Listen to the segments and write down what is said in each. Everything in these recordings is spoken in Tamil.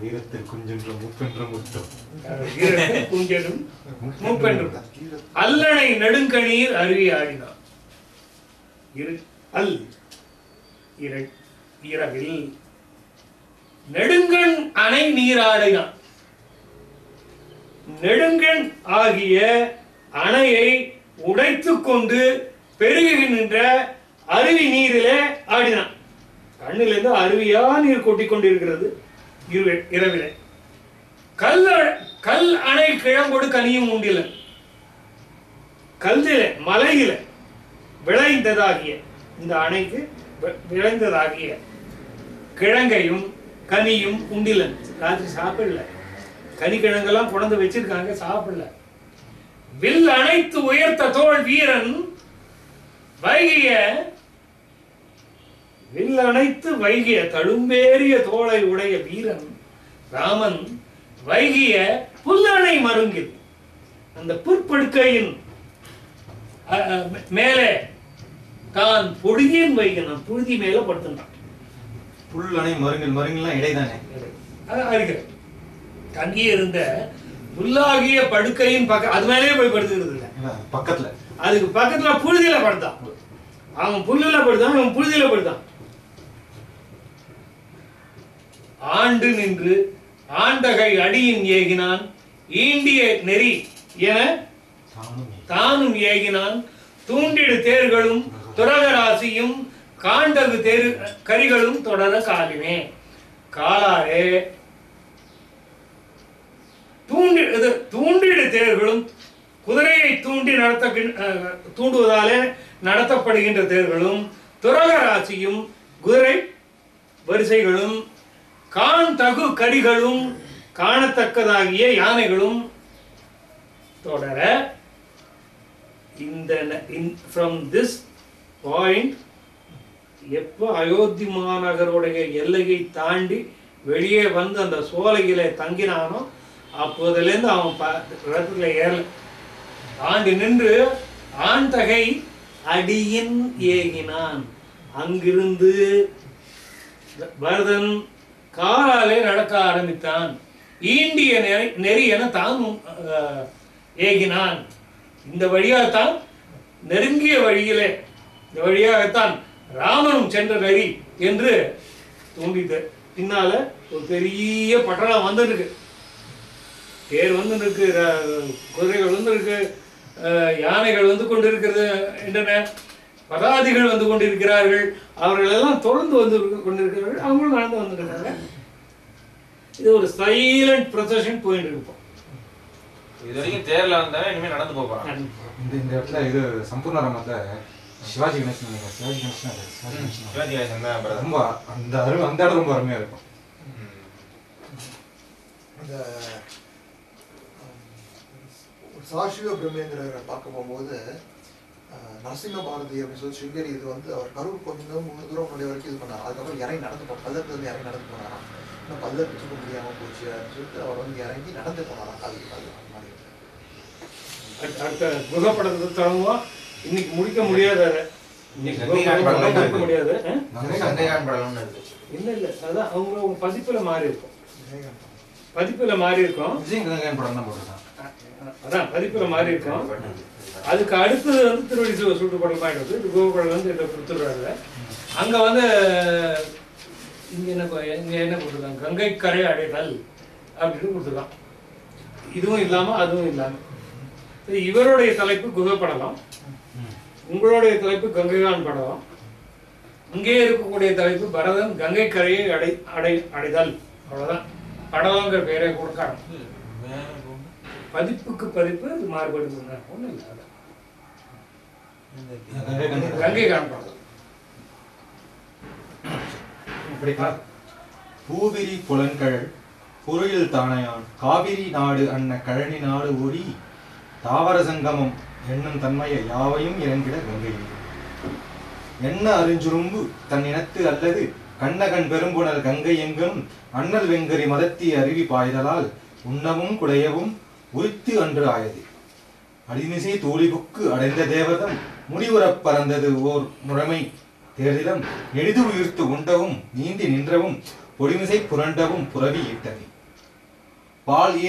வீரத்தில் குஞ்சென்ற மூப்பென்ற முத்தம் வீரத்தில் குஞ்செனும் மூப்பென்ற அல்லனை நெடுங்கணீர் அருவி ஆடினான். இரவில் நெடுங்கண் அணை நீராடினான். நெடுங்கண் ஆகிய அணையை உடைத்துக் கொண்டு பெருகுகின்ற அருவி நீரிலே ஆடினான். கண்ணிலிருந்து அருவியா நீர் கொட்டிக் கொண்டிருக்கிறது இரவிலே. கல் அணை கிழங்கொடு கனியும் உண்டில, கல்லில மலையில விளைந்ததாகிய இந்த அணைக்கு விளைந்ததாகிய கிழங்கையும் கனியும் உண்டிலன். ராத்திரி சாப்பிடல, கனி கிழங்கெல்லாம் கொண்டு வச்சிருக்காங்க, சாப்பிடல. வில் அணைத்து உயர்த்த தோல் வீரன் வைகிய, வில் அணைத்து வைகிய தழும்பேறிய தோளை உடைய வீரன் ராமன் வைகிய புல்லணை மருங்கில், அந்த புற்படுக்கையின் மேலே தான் பொடியின் வைகினான். புழுதி மேல படுத்துட்டான். புல்லணை மருங்கில், மருங்கெல்லாம் இடைதானே அறிகிறேன். தங்கி இருந்த புல்லாகிய படுக்கையின் பக்கம், அது மேலே போய் படுத்துக்கிறது இல்லை, பக்கத்துல, அதுக்கு பக்கத்துல புழுதியில படுத்தான். அவன் புல்லுல படுத்தான், அவன் புழுதியில படுத்தான். ஆண்டு நின்று ஆண்டகை அடியின் ஏகினான். ஈண்டிய நெறி என தானும் ஏகினான். தூண்டிடு தேர்களும் துரகராசியும் காண்டகு தேர் கரிகளும் தொடர காலினே. காலாரே தூண்டிடு தேர்களும், குதிரையை தூண்டுவதாலே நடத்தப்படுகின்ற தேர்களும், துரகராசியும் குதிரை வரிசைகளும், காண் தகு கடிகளும் காணத்தக்கதாகிய யானைகளும் தொடர. from this point, எப்போ அயோத்தி மாநகருடைய எல்லையை தாண்டி வெளியே வந்து அந்த சோலையிலே தங்கினானோ அப்போதிலிருந்து அவன் ரதத்துல ஏறல. தாண்டி நின்று ஆண்தகை அடியின் ஏகினான். அங்கிருந்து பரதன் காலாலே நடக்க ஆரம்பித்தான். ஈண்டிய நெறி என தானும் ஏகினான். இந்த வழியாகத்தான், நெருங்கிய வழியிலே இந்த வழியாகத்தான் ராமனும் சென்ற நெறி என்று தோன்றிது. பின்னால ஒரு பெரிய பட்டணம் வந்துருக்கு, தேர் வந்து இருக்கு, குதிரைகள் வந்து இருக்கு, யானைகள் வந்து கொண்டிருக்கிறது என்றன, பதாதிகள் வந்து கொண்டிருக்கிறார்கள். அவர்கள் எல்லாம் தொடர்ந்து வந்து கொண்டிருக்கிறார்கள், அவங்களும் நடந்து வந்துருக்காங்க. இது ஒரு சைலண்ட் ப்ரொசஷன் போயிட்டு இருப்போம். இது வரைக்கும் தேர்ல வந்தா இனிமே நடந்து போறாங்க. இந்த இடத்துல இது சம்பூர்ண ராமத்துல சிவாஜி கணேசன், சிவாஜி கணேசன் தான் ரொம்ப அந்த அந்த இடம் ரொம்ப அருமையா இருக்கும். அந்த சாஷிவ பிரம்மேந்திரரை பார்க்க போகும்போது நரசிம்ம பாரதி அப்படின்னு சொல்லி சிங்கரி இது வந்து அவர் கரூர் கொஞ்சம் தூரம் முன்னாடி வரைக்கும் இது பண்ணார். அதுக்கப்புறம் இறங்கி நடந்து போனார், பல்லத்துல இறங்கி நடந்து போனாராம். இன்னும் பல்ல பிச்சுக்க முடியாம போச்சு அப்படின்னு சொல்லிட்டு அவர் வந்து இறங்கி நடந்து போனாராம். அது அடுத்த குகப்படத்தை தொடங்குவோம். இன்னைக்கு முடிக்க முடியாது, முடியாது. இல்ல இல்ல, அதான் அவங்க பதிப்புல மாறி இருக்கும், பதிப்புல மாறி இருக்கும். அதான் பதிப்புல மாறி இருக்கும். அதுக்கு அடுத்தது வந்து திருவடி சுட்டு படம் ஆயிடுது. இது கோகுலம் வந்து இதை கொடுத்துருவாங்க. அங்க வந்து இங்க என்ன கொடுத்துருக்காங்க, கங்கை கரை அடைதல் அப்படின்னு கொடுத்துருக்கான். இதுவும் இல்லாம அதுவும் இல்லாம. இவருடைய தலைப்பு குகப்படலாம், உங்களுடைய தலைப்பு கங்கைகான் படலாம். இங்கே இருக்கக்கூடிய தலைப்பு பரதன் கங்கை கரையை அடைதல். அவ்வளவுதான். படலாங்கிற பேரை கொடுக்காங்க. பதிப்புக்கு பதிப்பு இது மாறுபடுது, ஒண்ணும் இல்லை. கங்கைகான் படம். பூவிரி புலன்கள் பொருளில் தானையான் காவிரி நாடு அன்ன கழனி நாடு ஓடி தாவர சங்கமம் என்னும் தன்மையை யாவையும் இறங்கிட கங்கையில் என்ன அருஞ்சுரும்பு தன் இனத்து அல்லது கண்ணகன் பெரும்புணல் கங்கை எங்கும் அண்ணல் வெங்கரி மதத்தி அருவி பாய்தலால் உண்ணவும் குடையவும் உரித்து அன்று ஆயது அடிமிசை தோழிபுக்கு அடைந்த தேவதம் முடிவுறப் பறந்தது ஓர் முறைமை தேர்தலம் எளிது உயிர்த்து உண்டவும் நீந்தி நின்றவும் பொடிமிசை புரண்டவும் புரவி ஈட்டவே. பாலை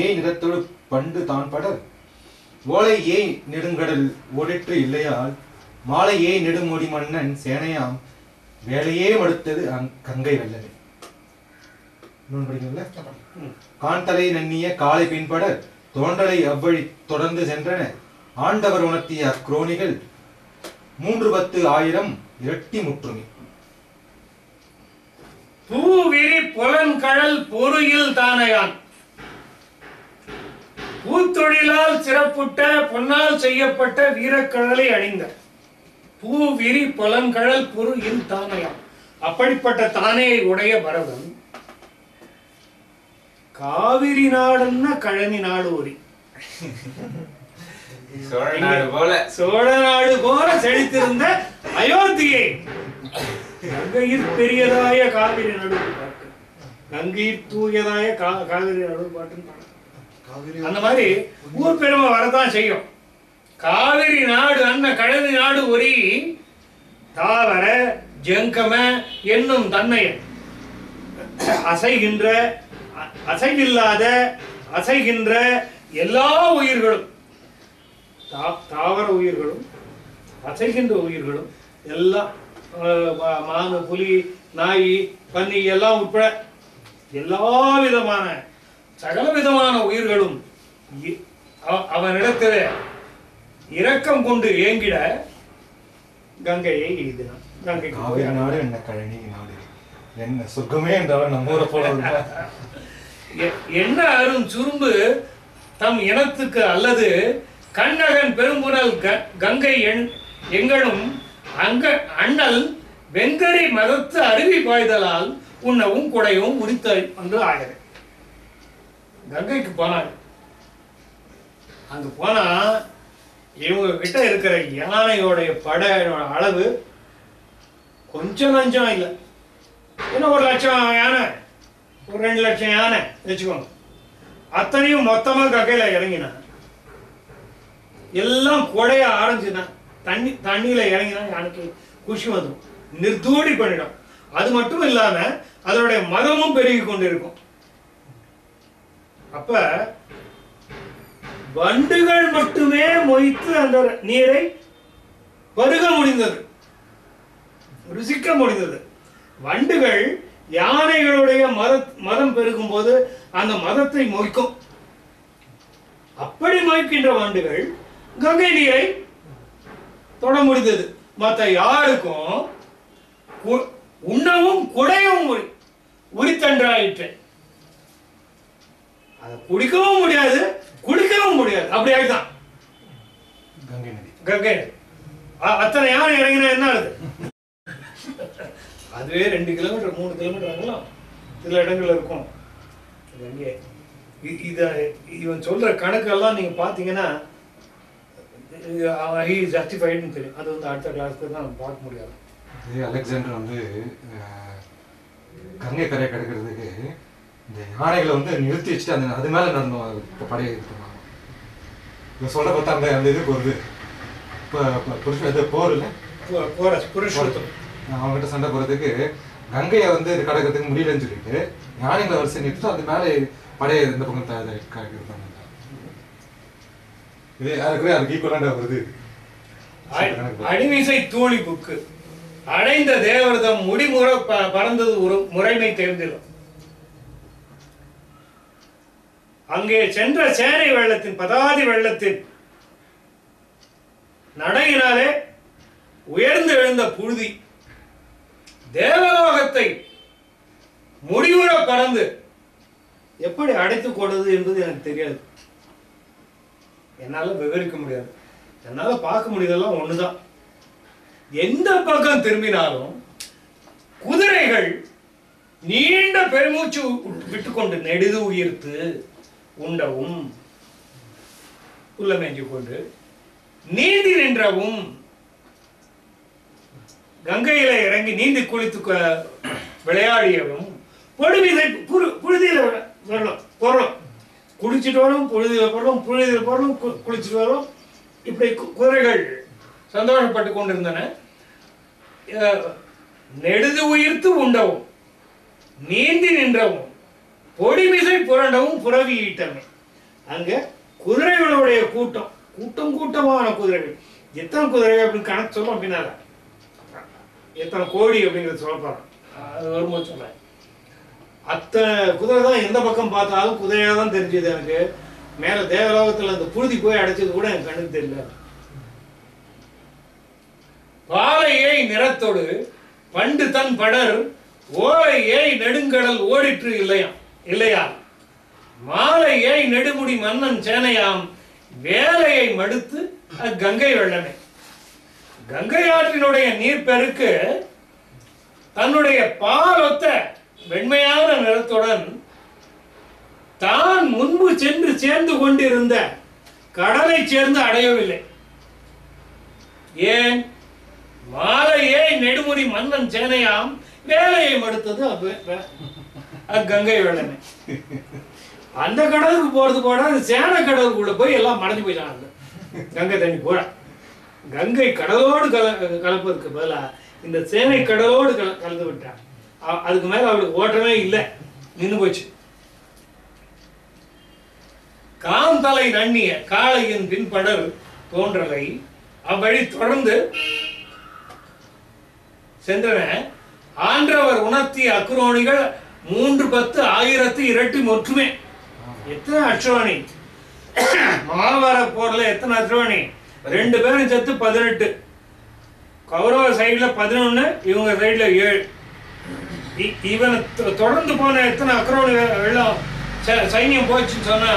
ஏய் நிறத்தொடு பண்டு தான் படர் ஓலை ஏய் நெடுங்கடல் ஓடிற்று இல்லையால் மாலை ஏய் நெடுமுடி மன்னன் சேனையாம் வேலையே மடுத்தது கங்கை வெள்ளவே. காண்தலை நன்னிய காலை பின்பட தோன்றலை அவ்வழி தொடர்ந்து சென்றன ஆண்டவர் உணர்த்திய அக்ரோணிகள் 310,000 இரட்டி முற்றுமை. பூவிரி புலன்கழல் பொருயில் தானையான் பூத்தொழிலால் சிறப்புட்ட பொன்னால் செய்யப்பட்ட வீரக்கழலை அணிந்த பூவிரி புலன்கழல் பொருயில் தானையான். அப்படிப்பட்ட தானையை உடைய பரதன் காவிரி நாடுன்னா கழனி நாடு ஓரி சோழ நாடு போல செழித்திருந்த அயோத்தியை கங்கையில் பெரியதாய காவிரி நடுவு பாட்டு, கங்கையில் தூயதாய காவிரி நடுவு பாட்டுன்னு பாடு. அந்த மாதிரி ஊர் பெருமை வரதான் செய்யும். காவிரி நாடு அன்ன கழனி நாடு ஒரி தாவர ஜங்கம என்னும் தன்மையை அசைகின்ற அசைவில்லாத அசைகின்ற எல்லா உயிர்களும் தாவர உயிர்களும் அசைகின்ற உயிர்களும் எல்லாம் மானு புலி நாய் பன்னி எல்லாம் உட்பட எல்லா விதமான சகல விதமான உயிர்களும் அவனிடத்தில் இரக்கம் கொண்டு ஏங்கிட கங்கையை எய்தினான். கங்கை நாடு என்ன கழனி நாடு என்ன சொர்க்கமே என்றவர் நம்ம ஊரை போல என்ன அரும் சுரும்பு தம் இனத்துக்கு அல்லது கண்ணகன் பெரும்புனல் கங்கை எங்களும் அங்க அண்ணல் வெங்கரி மதத்து அருவி பாய்தலால் உண்ணவும் குடையும் உரித்த என்று ஆகிறது. கங்கைக்கு போனாங்க. அங்க போனா இவங்க கிட்ட இருக்கிற யானையோடைய படையோட அளவு கொஞ்சம் நஞ்சம் இல்லை. என்ன 1 லட்சம் யானை, ஒரு 2 லட்சம் யானை வச்சுக்கோங்க. அத்தனையும் மொத்தமா கங்கையில இறங்கினா எல்லாம் கொடைய ஆரம்பிச்சுனா தண்ணியில இறங்கினா யானைக்கு குஷி வந்துடும், நிர்தூடி பண்ணிடும். அது மட்டும் இல்லாம அதனுடைய மதமும் பெருகி கொண்டிருக்கும். அப்ப வண்டுகள் மட்டுமே மொய்த்து அந்த நீரை பருக முடிந்தது, ருசிக்க முடிந்தது. வண்டுகள் யானைகளுடைய மதம் பெருகும் போது அந்த மதத்தை மொய்க்கும். அப்படி மொய்க்கின்ற வண்டுகள் கங்கை நீரை தொட முடிந்தது. மற்ற யாருக்கும் உண்ணவும் குடையும் உரித்தன்றாயிற்று. அதை குடிக்கவும் முடியாது, குடிக்கவும் முடியாது. அப்படி ஆயிடுதான் கங்கை நதி. கங்கை நதி அத்தனை யானை இறங்கினா என்ன ஆகுது? அதுவே 2 கிலோமீட்டர் 3 கிலோமீட்டர் ஆகலாம், சில இடங்கள்ல இருக்கும். இவன் சொல்ற கணக்கெல்லாம் நீங்க பாத்தீங்கன்னா ஜஸ்டிஃபைடுன்னு தெரியும். அது வந்து அடுத்த கிளாஸ்க்கு தான் பார்க்க முடியாது. அலெக்சாண்டர் வந்து கங்கை கரை கிடக்கிறதுக்கு இந்த யானைகளை வந்து நிறுத்தி வச்சுட்டு அந்த அது மேல நடந்து படையை இது பண்ணுவாங்க. இவன் சொல்ற பார்த்தா அந்த அந்த இதுக்கு வருது. இப்போ புருஷன் போர் இல்லை, புருஷோத்தம் அவங்ககிட்ட சண்டை போறதுக்கு கங்கையை வந்து இது கடக்கிறதுக்கு முடியலன்னு சொல்லிட்டு யானைகளை வரிசை நிறுத்திட்டு அது மேலே படையை இந்த பக்கம் இருப்பாங்க. இது அதுக்கு ஈக்குவலாண்டா வருது. அணிவிசை தூளி புக்கு அடைந்த தேவர்தம் முடிமுறை பறந்தது ஒரு முறைமை தெரிந்திடும். அங்கே சென்ற சேனை வெள்ளத்தின் பதாதி வெள்ளத்தின் நடையினாலே உயர்ந்து எழுந்த புழுதி தேவலோகத்தை முடிவுற பறந்து எப்படி அடைத்துக் கொண்டது என்பது எனக்கு தெரியாது. என்னால விவரிக்க முடியாது. என்னால பார்க்க முடியதெல்லாம் ஒண்ணுதான். எந்த பக்கம் திரும்பினாலும் குதிரைகள் நீண்ட பெருமூச்சு விட்டுக்கொண்டு நெடுது உயிர்த்து உண்டவும் புல்லமேஞ்சி கொண்டு நீந்தி நின்றவும் கங்கையில இறங்கி நீந்தி குளித்து விளையாடியவும் புழுதியில வரலாம் பொருளும் குளிச்சுட்டு வரும், புழுதியில பொருளும், புழுதியில பொருளும் குளிச்சுட்டு வரும். இப்படி குதிரைகள் சந்தோஷப்பட்டு கொண்டிருந்தன. நெடுது உயிர்த்து உண்டவும் நீந்தி நின்றவும் பொடிமிசை புரண்டவும் புறவி ஈட்டமே. அங்க குதிரைகளுடைய கூட்டம், கூட்டம் கூட்டமான குதிரைகள். எத்தனை குதிரைகள் அப்படின்னு கணக்கு சொல்லும் பின்னால, எத்தனை கோடி அப்படிங்கிறது சொல்ல போறோம், அது வரும்போது சொல்ல. அத்தனை குதிரை தான் எந்த பக்கம் பார்த்தாலும் குதிரையாக தான் தெரிஞ்சது எனக்கு. மேல தேவலோகத்துல அந்த புழுதி போய் அடைச்சது கூட எனக்கு கண்ணுக்கு தெரியல. பாலையை நிறத்தோடு பண்டு தன் படர் ஓலையை நெடுங்கடல் ஓடிற்று இல்லையா மாலையை நெடுமுடி மன்னன் சேனையாம் வேலையை மடுத்து கங்கை வெள்ளமே. கங்கை ஆற்றினுடைய நீர்ப்பெருக்கு தன்னுடைய பாலொத்த வெண்மையான நிறத்துடன் தான் முன்பு சென்று சேர்ந்து கொண்டிருந்த கடலை சேர்ந்து அடையவில்லை. ஏன்? மாலையே நெடுமுடி மன்னன் சேனையாம் வேலையை மடுத்தது கங்கை வெள்ளமே. அந்த கடலுக்கு போறது போட அந்த சேனை கடலுக்குள்ள போய் எல்லாம் மறைஞ்சு போயிட்டாங்க. கங்கை தண்ணி போட கங்கை கடலோடு கலப்பதற்கு பதிலா இந்த சேனை கடலோடு கலந்து விட்டான். அதுக்கு மேல அவளுக்கு ஓட்டமே இல்லை, நின்று போச்சு. காந்தலை நன்னிய காளையின் பின்படல் தோன்றலை அவ்வழி தொடர்ந்து சென்றன. ஆன்றவர் உணர்த்திய அக்ரோணிகள் 310,000 இரட்டி ஒற்றுமை. எத்தனை அக்ரோணி? மகாபாரத போர்ல எத்தனை அக்ரோணி? 2 பேரும் செத்து 18. கௌரவ சைடுல 11, இவங்க சைடுல 7. இவனை தொடர்ந்து போன எத்தனை அக்ரோணி வெள்ளம் சைன்யம் போச்சுன்னு சொன்னா,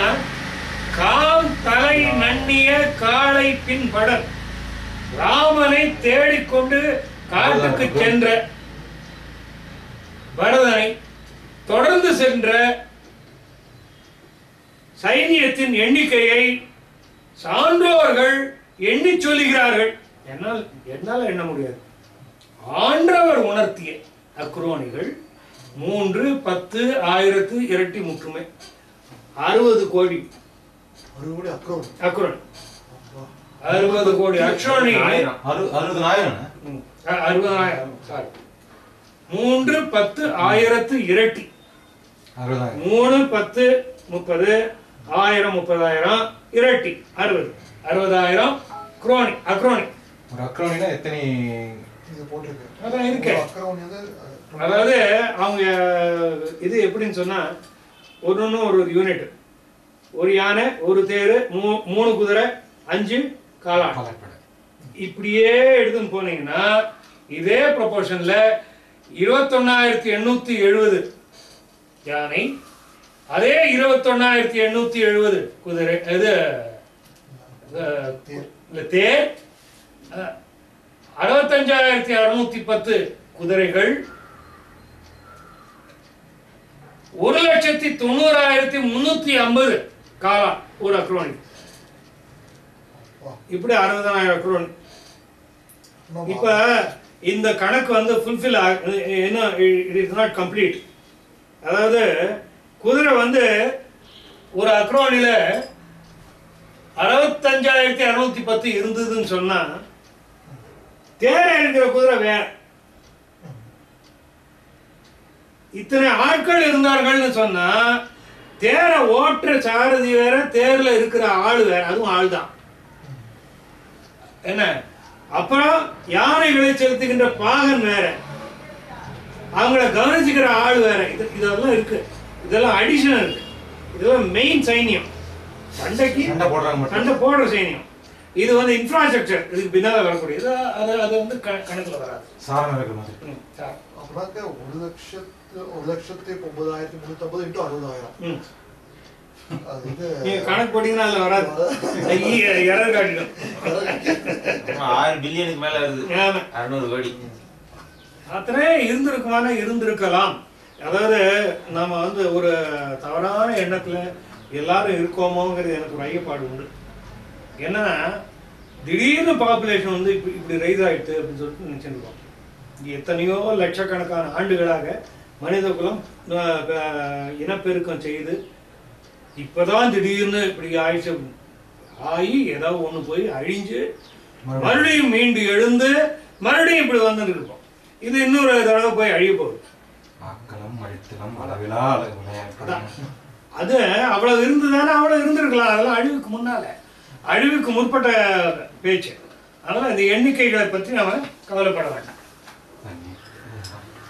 காம் தலை நன்னிய காளை பின்படல் ராமனை தேடிக்கொண்டு காட்டுக்கு சென்ற பரதனை தொடர்ந்து சென்ற சைனியத்தின் எண்ணிக்கையை சான்றோர்கள் எண்ணி சொல்லுகிறார்கள். என்னால் எண்ண முடியாது. ஆன்றவர் உணர்த்திய அக்ரோணிகள் 310,000 இரட்டி முற்றுமை. 60 கோடி அக்ரோணி. 60 கோடி அக்ரோணி. 60,000 சாரி, 310,000 இரட்டி. 3 10 30 1000 30,000 இரட்டி 60,000 அக்ரோணி. ஒரு அக்ரோனினா எத்தனை அதான் இருக்கு. அதாவது அவங்க இது எப்படின்னு சொன்னா, ஒன்னொன்னு ஒரு யூனிட். ஒரு யானை, ஒரு தேரு, 3 குதிரை, 5 காலாட். இப்படியே எடுத்துன்னு போனீங்கன்னா இதே ப்ரொபோர்ஷன்ல 21,870 யானை, அதே 21,870 குதிரை, இது தேர், 65,610 குதிரைகள், 1,90,350 காலா ஒரு அக்ரோனி. இப்படி 60,000 அக்ரோனி. இப்ப இந்த கணக்கு வந்து ஃபுல்ஃபில் என்ன, இட் இஸ் நாட் கம்ப்ளீட். அதாவது குதிரை வந்து ஒரு அக்ரோனில 65,610 இருந்ததுன்னு சொன்னா, தேர இருக்கிற குதிரை வேற. இத்தனை ஆட்கள் இருந்தார்கள்னு சொன்னா, தேர ஓட்டுற சாரதி வேற, தேர்ல இருக்கிற ஆள் வேற, அதுவும் ஆள் தான். என்ன, அப்புறம் யானைகளை செலுத்துகின்ற பாகன் வேற, அவங்கள கவனிச்சுக்கிற ஆள் வேற. இதெல்லாம் இருக்கு. இதெல்லாம் அடிஷனல் இருக்கு. இதெல்லாம் மெயின் சைன்யம், சண்டைக்கு சண்டை போடுற சைன்யம். இது வந்து இன்ஃப்ராஸ்ட்ரக்சர், இதுக்கு பின்னால வரக்கூடியது. அது வந்து கணக்குல வராது. அப்படின்னாக்க 1,09,350 into 60,000. கணக்கு போட்டீங்கன்னா அதுல வராது, எரர் காட்டிடும். 6 பில்லியனுக்கு மேல வருது, 600 கோடி. அத்தனை இருந்திருக்கலாம். அதாவது நாம வந்து ஒரு தவறான எண்ணத்துல எல்லாரும் இருக்கோமோங்கிறது எனக்கு ஒரு ஐயப்பாடு உண்டு. என்னன்னா, திடீர்னு பாப்புலேஷன் வந்து இப்படி ரைஸ் ஆயிடுது அப்படின்னு சொல்லிட்டு நினைச்சிருக்கோம். எத்தனையோ லட்சக்கணக்கான ஆண்டுகளாக மனித குலம் இனப்பெருக்கம் செய்து இப்பதான் திடீர்னு இப்படி ஆயிடுச்சு. ஆகி ஏதாவது ஒண்ணு போய் அழிஞ்சு மறுபடியும் மீண்டு எழுந்து மறுபடியும் இப்படி வந்துட்டு இருக்கோம். இது இன்னொரு தடவை போய் அழிய போகுது. ஆக்களம் அழுத்தலம் அளவிலா அது அவ்வளவு இருந்துதானே, அவ்வளவு இருந்திருக்கலாம். அதெல்லாம் அழிவுக்கு முன்னால, அழிவுக்கு முற்பட்ட பேச்சு. அதனால இந்த எண்ணிக்கைகளை பற்றி நாம கவலைப்பட வேண்டாம்.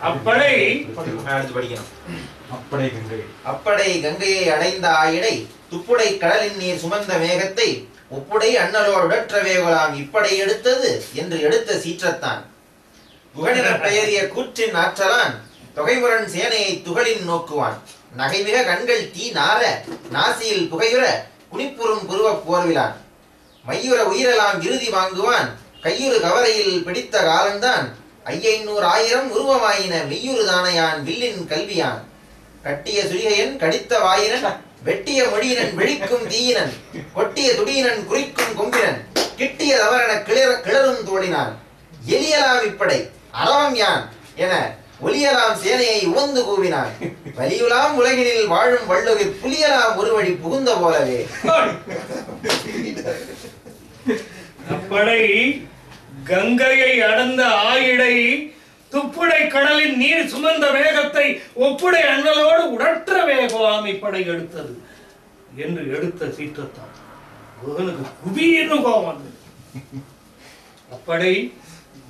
அப்படை அடுத்து படிக்கணும். அப்படை கங்கையை அடைந்த ஆயிடை துப்புடை கடலின் நீர் சுமந்த மேகத்தை ஒப்புடை அண்ணலோடு உடற்றவேகலாம் இப்படை எடுத்தது என்று எடுத்த சீற்றத்தான் புகழினர் பெயரிய கூற்றின் ஆற்றலான் தொகைமுரண் சேனையை துகளின் நோக்குவான் நகைமிக கண்கள் தீ நார நாசியில் புகையுற குனிப்புறும் புருவ போர்விலான் மையுற உயிரெல்லாம் இறுதி வாங்குவான் கையுறு கவரையில் பிடித்த காலந்தான் 500,000 உருவமாயின மெய்யுறு தானையான் வில்லின் கல்வியான் கட்டிய சுரிகையன் கடித்த வாயினன் வெட்டிய மொழியினன் விழிக்கும் தீயினன் கொட்டிய துடியினன் குறிக்கும் கொம்பினன் கிட்டிய தவறென கிளறும் தோழினான் எலியலாம் இப்படை அறவம் யான் என ஒலியலாம் சேனையை உவந்து கூவினான் வலியுலாம் உலகினில் வாழும் வள்ளுவிற் புலியலாம் ஒருவழி புகுந்த போலவே. அப்படை கங்கையை அடர்ந்த ஆயிடை துப்புடை கடலின் நீர் சுமந்த வேகத்தை ஒப்புடை அண்ணலோடு உடற்ற வேகலாம் இப்படை எடுத்தது என்று எடுத்த சீற்றத்தான் குகனுக்கு குபீர்னு கோபம் வந்தது. அப்படை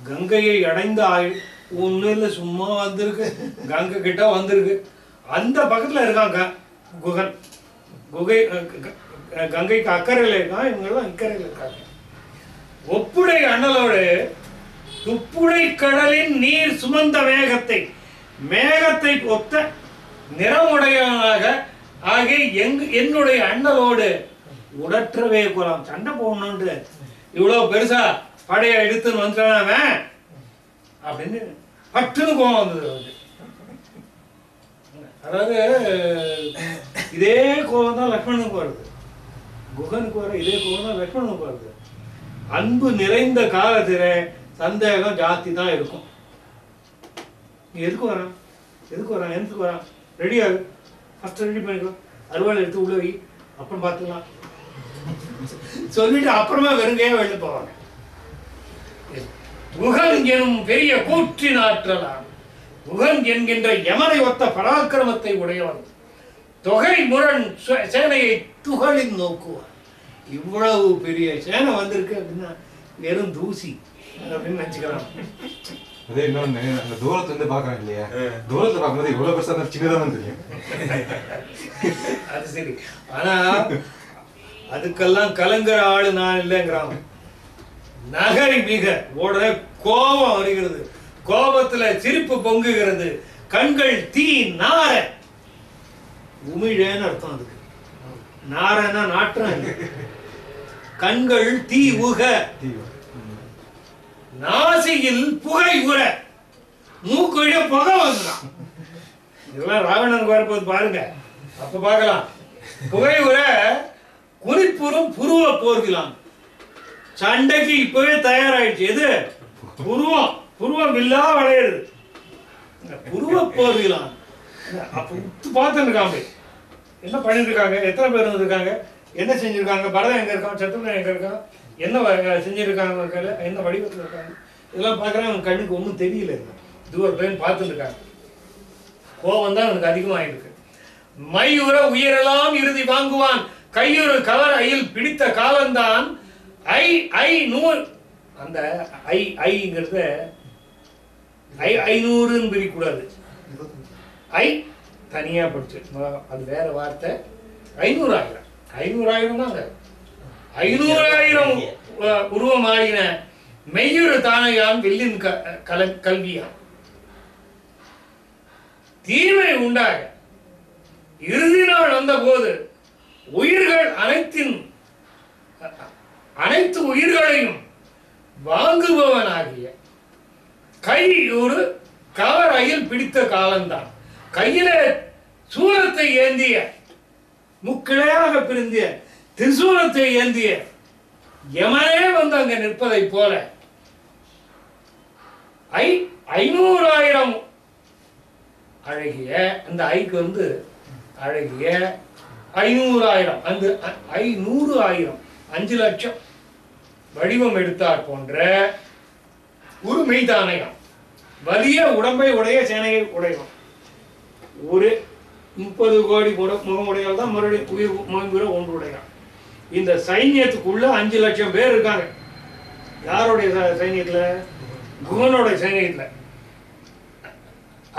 கங்கையை அடைந்த ஒண்ணு இல்லை, சும்மா வந்திருக்கு, கங்கை கிட்ட வந்திருக்கு. அந்த பக்கத்துல இருக்காங்க குகன். கங்கைக்கு அக்கறையில் இருக்கான், இவங்கெல்லாம் இக்கரையில் இருக்காங்க. ஒப்புடை அண்ணலோடு துப்புடை கடலின் நீர் சுமந்த மேகத்தை ஒத்த நிறமுடையவனாக ஆகிய என்னுடைய அண்ணலோடு உடற்றவே போலாம். சண்டை போடணும்னு இவ்வளவு பெருசா படையை எடுத்துன்னு வந்துட்டான அப்படின்னு பட்டுன்னு கோவம் வந்தது. அதாவது இதே கோபம் தான் லக்ஷ்மணனுக்கு வருது, குகனுக்கு வர இதே கோபம் தான் லக்ஷ்மணனுக்கு வருது. அன்பு நிறைந்த காலத்தில சந்தேகம் ஜாஸ்தி தான் இருக்கும். நீ எதுக்கு வரான் ரெடியாகு, ஃபர்ஸ்ட் ரெடி பண்ணிக்கோ, அறுவாள் எடுத்து உள்ள வை, அப்புறம் பார்த்துக்கலாம் சொல்லிட்டு அப்புறமா வெறுங்கையே வெளில போவாங்க. குகன் எனும் பெரிய கூற்றின் ஆற்றலான் குகன் என்கின்ற யமனை ஒத்த பராக்கிரமத்தை உடையவன் தொகை முரண் சேனையை துகளின் நோக்குவான். இவ்வளவு பெரிய சேனை வந்திருக்கு அப்படின்னா வெறும் தூசி அப்படின்னு நினைச்சுக்கலாம். அதே இன்னொன்னு, அந்த தூரத்துல இருந்து பாக்குறாங்க இல்லையா, தூரத்துல பாக்கும்போது இவ்வளவு பெருசா சின்னதான் தெரியும். அது சரி, ஆனா அதுக்கெல்லாம் கலங்குற ஆளு நான் இல்லைங்கிறான். நகரி மிக உடனே கோபம் வருகிறது, கோபத்துல சிரிப்பு பொங்குகிறது, கண்கள் தீ நார உமிழேன்னு அர்த்தம். அதுக்கு நாரன்னா நாற்றம், கண்கள் தீ உக, நாசியில் புகை உர, மூக்குழிய புகை வந்துடும். இதெல்லாம் ராவணனுக்கு வரப்போது பாருங்க, அப்ப பார்க்கலாம். புகை உர குறிப்புறும் புருவ போர்க்கலாம். சண்டைக்கு இப்பவே தயாராயிடுச்சு. எது? புருவம் இல்லா வளையுது, புருவ போர்க்கலாம். அப்ப உத்து பார்த்துருக்காங்க, என்ன பண்ணிட்டு இருக்காங்க, எத்தனை பேர் இருக்காங்க, என்ன செஞ்சிருக்காங்க, பரதம் எங்க இருக்கான், சத்துருவன் எங்க இருக்கான், என்ன செஞ்சிருக்காங்க, என்ன வடிவத்தில் இருக்காங்க, இதெல்லாம் பார்க்குறாங்க. அவன் கண்ணுக்கு ஒன்றும் தெரியல, தூரத்துலன்னு பார்த்துட்டு இருக்காங்க. கோபம் தான் அவனுக்கு அதிகமாயிருக்கு. மையுற உயிரெல்லாம் இறுதி வாங்குவான், கையுறு கவர் ஐயில் பிடித்த காலம்தான் 500. அந்த ஐங்கிறத 500ன்னு பிரிக்கூடாது, தனியா படிச்சு, அது வேற வார்த்தை. 500,000 தாங்க. 500,000 உருவமாயின மெய்யுறு தானையான் வில்லின் கல்வியான். தீமை உண்டாக இறுதி நாள் வந்த போது உயிர்கள் அனைத்து உயிர்களையும் வாங்குபவனாகிய கை ஒரு கவரையில் பிடித்த காலம்தான். கையில சூலத்தை ஏந்திய, முக்கிளையாக பிரிந்திய திரிசூலத்தை ஏந்திய யமனே வந்து அங்க நிற்பதை போல 500,000 அழகிய, அந்த ஐக்கு வந்து அழகிய 500,000, அந்த 500,000 5 லட்சம் வடிவம் எடுத்தார் போன்ற ஒரு மெய்தானயம் வலிய உடம்பை உடைய சேனையை உடையவன். ஒரு 30 கோடி முகமுடையால் தான் மறுபடியும் உயிர் முகங்குற ஒன்று உடையான். இந்த சைன்யத்துக்குள்ள 5 லட்சம் பேர் இருக்காங்க. யாருடைய சைன்யத்துல? குகனோட சைன்யத்துல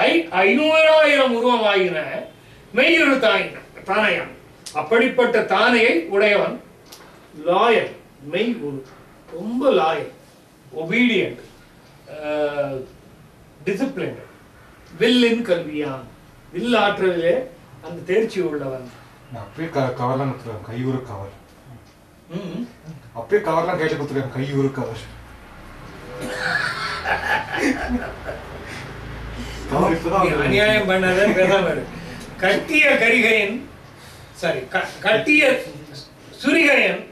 500,000 உருவம் ஆகின மெய்யொரு தானையான். அப்படிப்பட்ட தானையை உடையவன். லாயல், மெய் உரு, ரொம்ப லாயல், ஒபீடியன்ட், டிசிப்ளின், வில்லின் கல்வியான், வில் ஆற்றலிலே அந்த தேர்ச்சி உள்ளவன். அப்படியே கவர்லாம் கொடுத்துருக்காங்க, கையூறு கவர். அப்படியே கவர்லாம் கையில கொடுத்துருக்காங்க, கையூறு கவர். அநியாயம் பண்ணாத பேசாம. கட்டிய கரிகையன், சாரி கட்டிய சுரிகையன்,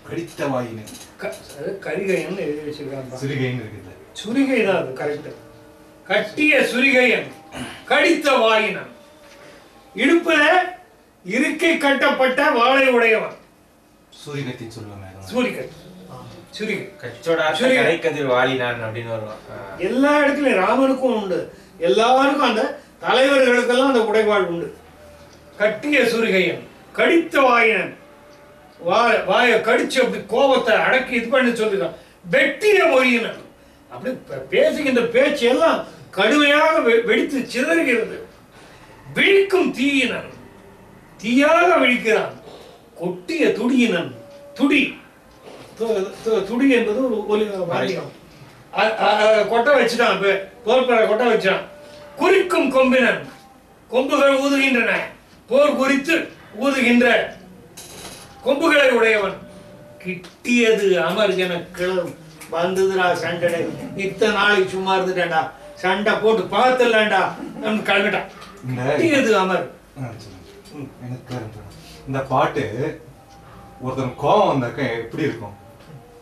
கடித்த வாயினு, கரிகையன் எழுதி வச்சிருக்காங்க. சுரிகைன்னு இருக்குது. சுரிகை தான் அது கரெக்ட். கட்டிய சுரிகையன், கடித்த வாயினன், இடுப்புல இருக்கை கட்டப்பட்ட வாளை உடையவன். சூரிகத்தின் சொல்லுவாங்க. சூரிகை, சுரிகை, கடைக்கதிர் வாலினான் அப்படின்னு வருவான். எல்லா இடத்துலயும் ராமனுக்கும் உண்டு, எல்லாருக்கும் அந்த தலைவர்களுக்கெல்லாம் அந்த உடைவாள் உண்டு. கட்டிய சுரிகையன், கடித்த வாயினன், வாய கடிச்சு அப்படி கோபத்தை அடக்கி இது பண்ணி சொல்லிருக்கான். வெட்டிய மொழியினன், அப்படி பேசுகின்ற பேச்சு எல்லாம் கடுமையாக வெடித்து சிதறுகிறது. விழிக்கும் தீயினன், தீயாக விழிக்கிறான். கொட்டிய துடியினன், துடி, துடி என்பது ஒரு ஒலி வாத்தியம். கொட்டை வச்சுட்டான், போர்ப்பற கொட்டை வச்சான். குறிக்கும் கொம்பினன், கொம்புகள் ஊதுகின்றன, போர் குறித்து ஊதுகின்ற கொம்புகளை உடையவன். கிட்டியது அமர் என கிளம் வந்ததுடா சண்டை. இத்தனை நாளைக்கு சும்மா இருந்துட்டேன்டா, சண்டை போட்டு பார்த்துடலாம்டா கிளம்பிட்டான். கிட்டியது அமர். இந்த பாட்டு ஒருத்தன் கோபம் வந்தாக்க எப்படி இருக்கும்?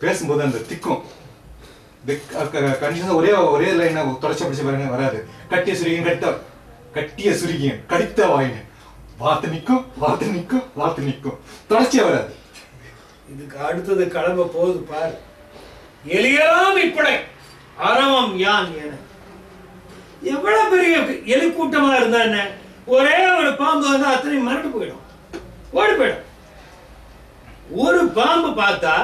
பேசும்போது அந்த திக்கும் கண்டிஷன் ஒரே லைனை தொடர்ச்சி பிடிச்ச பாருங்க வராது. கட்டிய சுருகின் கட்டிய சுருகின் கடித்த வாயின வார்த்தை நிற்கும், வார்த்தை நிற்கும், வார்த்தை நிற்கும், தொடர்ச்சியா வராது. இதுக்கு அடுத்தது கிளம்ப போகுது பாரு. எலியெல்லாம் இப்படை அரவம் யான் என. எவ்வளவு பெரிய எலி கூட்டமா இருந்தா என்ன, ஒரே ஒரு பாம்பு வந்து அத்தனை மறந்து போயிடும், ஓடி போயிடும். ஒரு பாம்பு பார்த்தா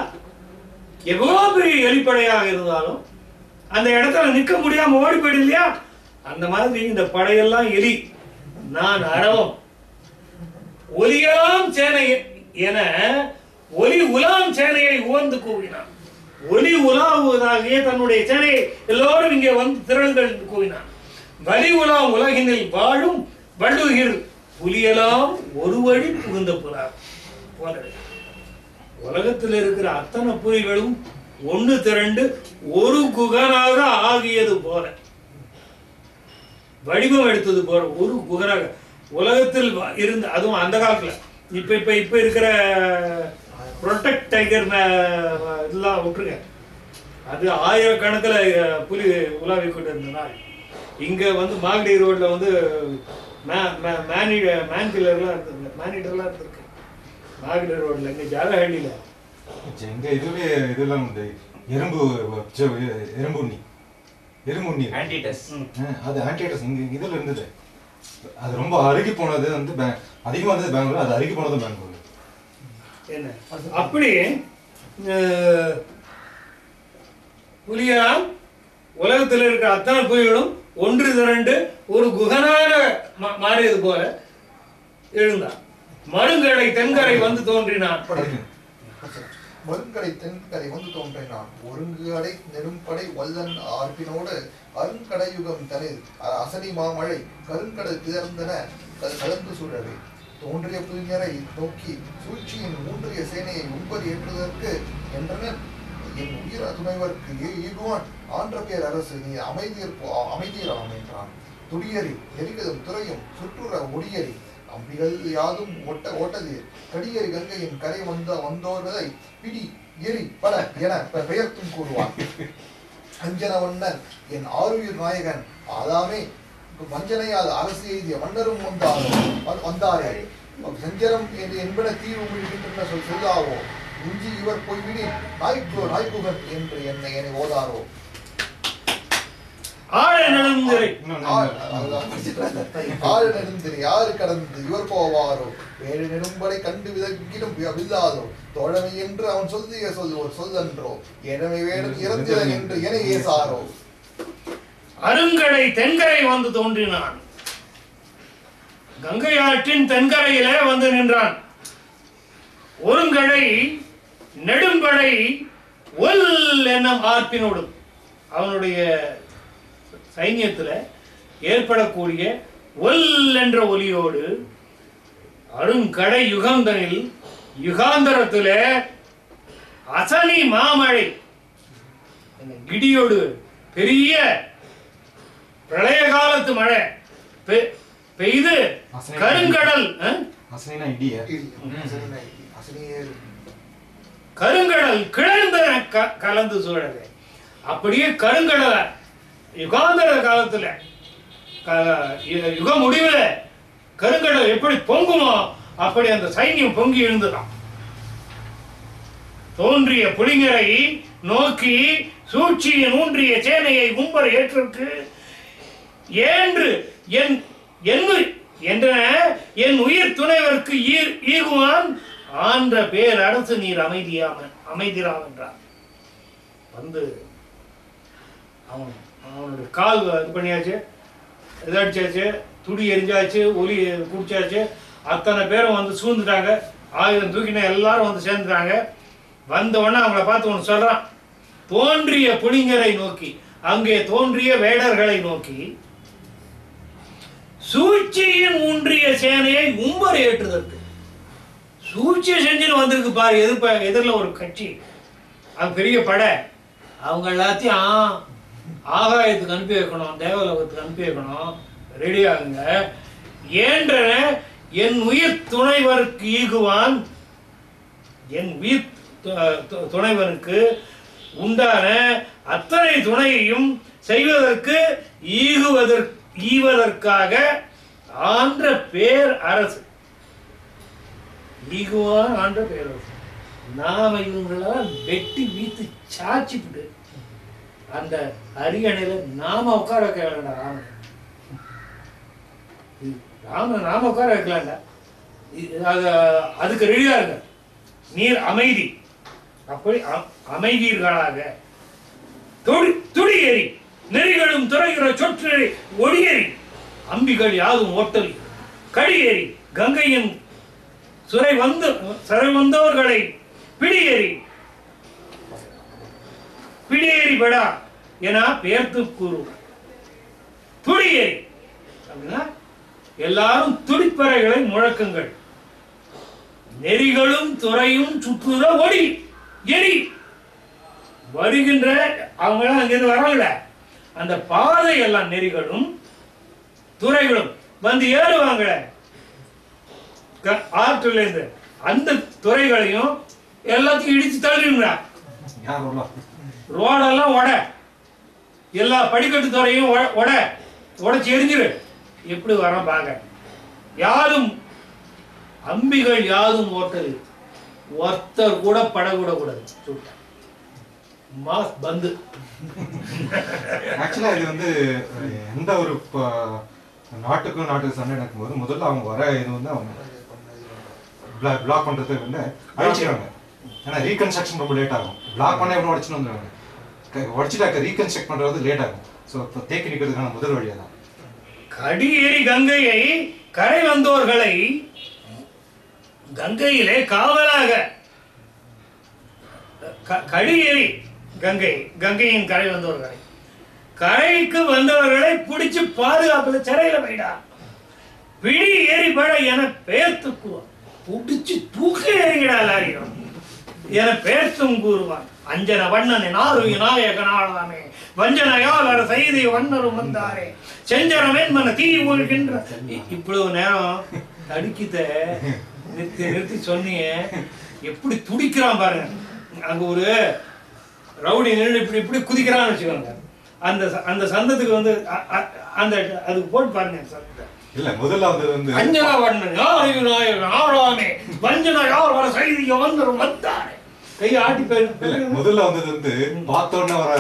எவ்வளவு பெரிய எலிப்படையாக இருந்தாலும் அந்த இடத்துல நிக்க முடியாம ஓடி போயிடும் இல்லையா? அந்த மாதிரி இந்த படையெல்லாம் எலி. நான் அரவம் ஒலியலாம் சேனை என ஒலி உலாம் சேனையை உவந்து கூவினான். ஒலி உலாவுவதாகிய தன்னுடைய சேனையை எல்லோரும் இங்கே வந்து திரள்கள் கூவினான். வலி உலாம் உலகினில் வாழும் வள்ளுகிர் புலியெல்லாம் ஒரு வழி புகுந்த புறார் போல. உலகத்தில் இருக்கிற அத்தனை புலிகளும் ஒன்று திரண்டு ஒரு குகனாக ஆகியது போல, வடிவம் எடுத்தது போல ஒரு குகனாக உலகத்தில் இருந்த. அதுவும் அந்த காலத்துல இப்ப இருக்கிற ப்ரொடெக்ட் டைகர் இதெல்லாம் விட்டுருங்க, அது ஆயிரக்கணக்கில் புலி உலாவி கொண்டு இருந்தனால் இங்க வந்து மாகடி ரோட்ல வந்து மேன்கில்லர்லாம் இருந்திருக்கு, மேனிடர்லாம் இருந்திருக்கு மாகடி ரோட்ல. இங்க ஜாலஹள்ளியில எங்க இதுவே இதெல்லாம் உண்டு. எறும்புண்ணி ஆன்டிடஸ், அது ஆன்டிடஸ் இங்க இதுல இருந்தது. அது ரொம்ப அருகி போனது வந்து அதிகமா இருந்தது பெங்களூர், அது அருகி போனது பெங்களூர். என்ன அப்படி புலியெல்லாம் உலகத்தில் இருக்கிற அத்தனை புலிகளும் ஒன்று திரண்டு ஒரு குகனாக மாறியது போல எழுந்தான். மருங்கடை தென்கரை வந்து தோன்றினான். மருங்கடை தென்கரை வந்து தோன்றினான். ஒருங்கு அடை நெடும்படை வல்லன் ஆர்பினோடு அருங்கடையுகம் தனில் அசனி மாமழை கருங்கடல் திறந்தன கலந்து சூழவே தோன்றிய புலிஞரை நோக்கி சூழ்ச்சியின் ஊன்றிய சேனையை உம்பர் ஏற்றுவதற்கு என்றனர். என் உயிர் துணைவர்க்கு ஈகுவான் ஆன்ற பேர் அரசு நீ அமைதியராம் என்றான். துடியறி எரிகதும் துறையும் சுற்றுற ஒடியறி அம்பிகள் யாதும் ஓட்டது கடியறி கங்கையின் கரை வந்தோர்வதை பிடி எரி பல என பெயர்த்தும் கூறுவான். அஞ்சனவண்ணன் என் ஆருயிர் நாயகன் ஆதாமே வஞ்சனையால் அரசு எய்திய மன்னரும் வந்தாரே செஞ்சரம் என்பன தீவு முடிகின்றன சொல்லாவோ இஞ்சி இவர் போய்விடின் நாய்க்குகன் என்று என்னை ஓதாரோ. ஆழ நெடுந்திரை ஆறு நெடுந்திரை யாரு கடந்து இவர் போவாரோ வேறு நெடும்படை கண்டு விதக்கிடும் வில்லாதோ தோழமை என்று அவன் சொல்லிய சொல்லுவோர் சொல்லன்றோ எனவே வேடும் இறந்திர என்று என ஏசாரோ. அருங்கடை தென்கரை வந்து தோன்றினான். கங்கை ஆற்றின் தென்கரையிலே வந்து நின்றான். ஒருங்கடை நெடும்படை ஒல் என்னும் ஆர்ப்பினோடு அவனுடைய சைன்யத்தில் ஏற்படக்கூடிய ஒல் என்ற ஒலியோடு அருங்கடை யுகந்தனில் யுகாந்தரத்தில் அசனி மாமழை கிடியோடு பெரிய பிரளய காலத்து மழை பெய்து கருங்கடல் கருங்கடல் கிளர்ந்த கலந்து சூழலை அப்படியே கருங்கடல யுகாந்தர காலத்துல யுக முடிவுல கருங்கடல் எப்படி பொங்குமோ அப்படி அந்த சைன்யம் பொங்கி எழுந்துதான். தோன்றிய புலிங்கரை நோக்கி சூழ்ச்சியின் ஊன்றிய சேனையை கும்பர் ஏற்றிருக்கு ஏன்று என் உயிர் துணைவருக்கு ஈகுவான் ஆன்ற பேர் அரசு நீர் அமைதிராம் என்றார். வந்து அவனுடைய கால் இது பண்ணியாச்சு, இதாச்சாச்சு, துடி எரிஞ்சாச்சு, ஒலி குடிச்சாச்சு. அத்தனை பேரும் வந்து சூழ்ந்துட்டாங்க. ஆயுதம் தூக்கின எல்லாரும் வந்து சேர்ந்துட்டாங்க. வந்த உடனே அவங்கள பார்த்து ஒன்று சொல்றான். தோன்றிய புலிங்கரை நோக்கி, அங்கே தோன்றிய வேடர்களை நோக்கி சூழ்ச்சியின் ஊன்றிய சேனையை உம்பர் ஏற்றுதற்கு. சூழ்ச்சியை செஞ்சுன்னு வந்திருக்கு பாரு. எதிரில் ஒரு கட்சி, அது பெரிய படை. அவங்க எல்லாத்தையும் ஆகாயத்துக்கு அனுப்பி வைக்கணும், தேவலோகத்துக்கு அனுப்பி வைக்கணும். ரெடி ஆகுங்க. ஏன்ற என் உயிர் துணைவருக்கு ஈகுவான், என் உயிர் துணைவனுக்கு உண்டான அத்தனை துணையையும் செய்வதற்கு ஈவதற்காக ஆன்ற பேர் அரசு. ஈகுவான் ஆன்ற பேரரசு. நாம இவங்களெல்லாம் வெட்டி வீத்து சாச்சிட்டு அந்த அரியணையில நாம உட்கார வைக்க வேண்டாம். ராமன் நாம உட்கார வைக்கலாம்டா. அதுக்கு ரெடியா இருங்க. நீர் அமைதி. அப்படி அமைதியர்களாக துடி எறி நெறிகளும் துறைகிற சொற்றறி ஒடியேறி அம்பிகள் யாதும் ஓட்டல் கடியேறி கங்கையின் சிறை வந்தவர்களை பிடியேறி படா என பெயர்த்து கூறுவார். துடியேறி அப்படின்னா எல்லாரும் துடிப்பறைகளை முழக்குங்கள். நெறிகளும் துறையும் சுற்றுற ஒடி எரி வருகின்ற அவங்க எல்லாம் அங்கிருந்து வராங்கள, அந்த பாதை எல்லாம் நெறிகளும் துறைகளும் வந்து ஏறுவாங்க ஆற்றுல இருந்து. அந்த துறைகளையும் எல்லாத்தையும் இடிச்சு தள்ளிடுங்க. ரோடெல்லாம் எல்லா படிக்கட்டு துறையும் உடைச்சு எரிஞ்சிரு. எப்படி வர பாங்க. யாரும் அம்பிகள் யாதும் ஓட்டல் ஒருத்தர் கூட படக்கூட கூடாது. மாஸ் பந்து. ஆக்சுவலா இது வந்து எந்த ஒரு நாட்டுக்கும் சண்டை நடக்கும் போது முதல்ல அவங்க வர இது வந்து அவங்க பிளாக் பண்றதுக்கு வந்து அழிச்சிடுவாங்க. ஏன்னா ரீகன்ஸ்ட்ரக்ஷன் ரொம்ப லேட் ஆகும். பிளாக் பண்ண எப்படி உடச்சுன்னு வந்துடுவாங்க. உடச்சிட்டாக்க ரீகன்ஸ்ட்ரக்ட் பண்றது லேட் ஆகும். ஸோ இப்போ தேக்கி நிற்கிறதுக்கான முதல் வழியா தான். கடியேறி கங்கையை கரை வந்தோர்களை கங்கையிலே காவலாக கடியேறி கங்கையின் கரை வந்தவர்களை கரைக்கு வந்தவர்களை பிடிச்சு பாதுகாப்புல சிறையில வைடா. பிடி ஏறி பட என பெயர்த்துக்குவான். பிடிச்சு தூக்கி ஏறிடா எல்லாரையும் என பெயர்த்தும் கூறுவான். அஞ்சன வண்ணனை நாரு நாயகனாளாமே வஞ்சனையால் வர செய்தி வண்ணரும் வந்தாரே செஞ்சனமேன் மன தீ ஒழுகின்ற. இவ்வளவு நேரம் தடுக்கித்த நிறுத்தி சொன்னீங்க. எப்படி துடிக்கிறான் பாருங்க. அங்க ஒரு ரவுடி நின்று இப்படி இப்படி குதிக்கிறான்னு வச்சுக்கோங்க. அந்த சந்தத்துக்கு வந்து அந்த அதுக்கு போட்டு பாருங்க. இல்ல முதல்ல வந்து அஞ்சனா வண்ணன் யாரையும் நாயகன் ஆளாமே வஞ்சனையால் வர செய்தி வந்தரும் வந்தாரே கையை ஆட்டி போயிரு. முதல்ல வந்தது வந்து பார்த்தோன்னே வர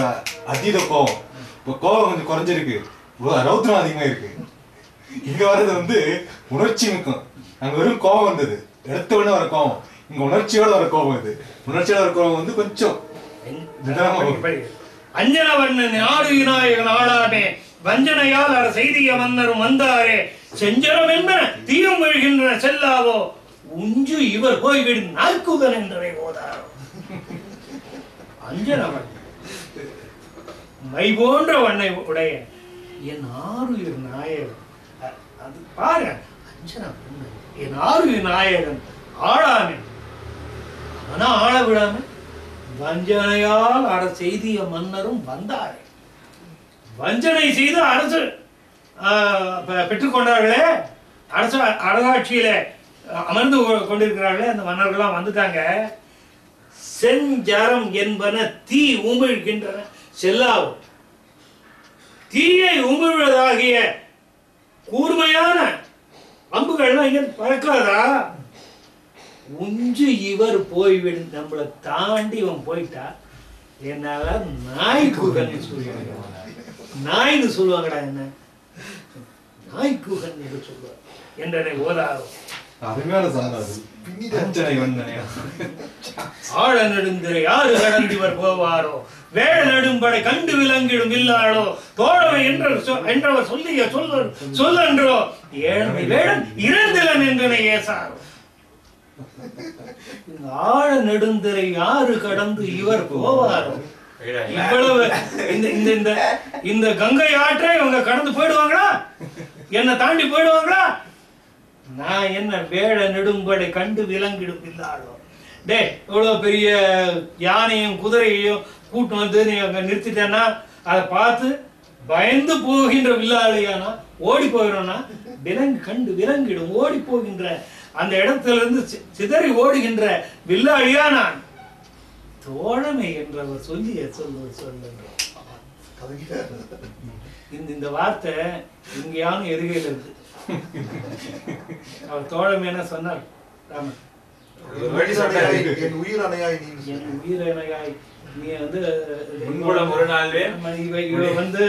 அதீத கோவம். இப்போ கோபம் கொஞ்சம் குறைஞ்சிருக்கு, ரௌத்ரம் அதிகமா இருக்கு. இங்க வர்றது வந்து உணர்ச்சி மிக்கும். அங்க வெறும் கோபம் வந்தது, எடுத்த உடனே வர கோபம். இங்க உணர்ச்சியோட வர கோபம். இது உணர்ச்சியோட வர கோபம் வந்து கொஞ்சம் அஞ்சனவண்ணன் நாடு விநாயகன் ஆளானே வஞ்சனையால் அற செய்திய மன்னரும் வந்தாரே செஞ்சரம் என்பன தீயம் விழுகின்றன செல்லாவோ உஞ்சு இவர் போய்விடும் நாய்க்குகன் என்றனை போதாரோ. அஞ்சனவன் மை போன்ற வண்ணை உடைய என் ஆருயிர் நாயகன். அது பாரு, அஞ்சனவன் என் ஆருயிர் நாயகன் ஆளானே, ஆனா ஆள விடாம வஞ்சனையால் அற செய்திய மன்னரும் வந்தாரே. வஞ்சனை செய்து அரசு பெற்றுக்கொண்டார்களே, அரசு அரசாட்சியில அமர்ந்து கொண்டிருக்கிறார்களே, அந்த மன்னர்கள்லாம் வந்துட்டாங்க. செஞ்சரம் என்பன தீ உமிழ்கின்றன செல்லாவும். தீயை உமிழ்வதாகிய கூர்மையான அம்புகள்லாம் இங்க பறக்காதா? உஞ்சு இவர் போய்விடும், நம்மளை தாண்டி இவன் போயிட்டா என்னால நாய்க்குகன் சொல்லுவாங்க. நாய்னு சொல்லுவாங்கடா, என்ன நாய்க்குகன் என்று சொல்லுவாங்க என்றனை ஓதாகும். அருமையான சொன்னது. ஆழ நெடுந்திரை யாரு கடந்திவர் போவாரோ, வேட நெடும்படை கண்டு விலங்கிடும் இல்லாளோ, தோழமை என்றவர் சொல்லிய சொல்லன்றோ, ஏழமை வேடன் இறந்திலன் என்றனை ஏசாரோ. ஆழ நெடுந்திரை யாரு கடந்து இவர் போவாரோ, இவ்வளவு இந்த கங்கை ஆற்றை இவங்க கடந்து போயிடுவாங்களா? என்ன தாண்டி போயிடுவாங்களா? நான் என்ன வேட நெடும்படை கண்டு விலங்கிடும் இல்லாளோ. டே, இவ்வளவு பெரிய யானையும் குதிரையையும் கூட்டு வந்து நீ அங்க நிறுத்திட்டேன்னா அதை பார்த்து பயந்து போகின்ற வில்லாளியானா ஓடி போயிடும்னா, விலங்கு கண்டு விலங்கிடும் ஓடி போகின்ற அந்த இடத்துல இருந்து சிதறி ஓடுகின்ற வில்லாளியா நான். தோழமை என்றவர் சொல்லிய சொல்லுங்க. இந்த வார்த்தை இங்கேயானு எதுகையில் இருக்கு. அவர் தோழமை என்ன சொன்னார் ராமன்? என் உயிர் அணையாய் நீ வந்து ஒரு நாள் இவ வந்து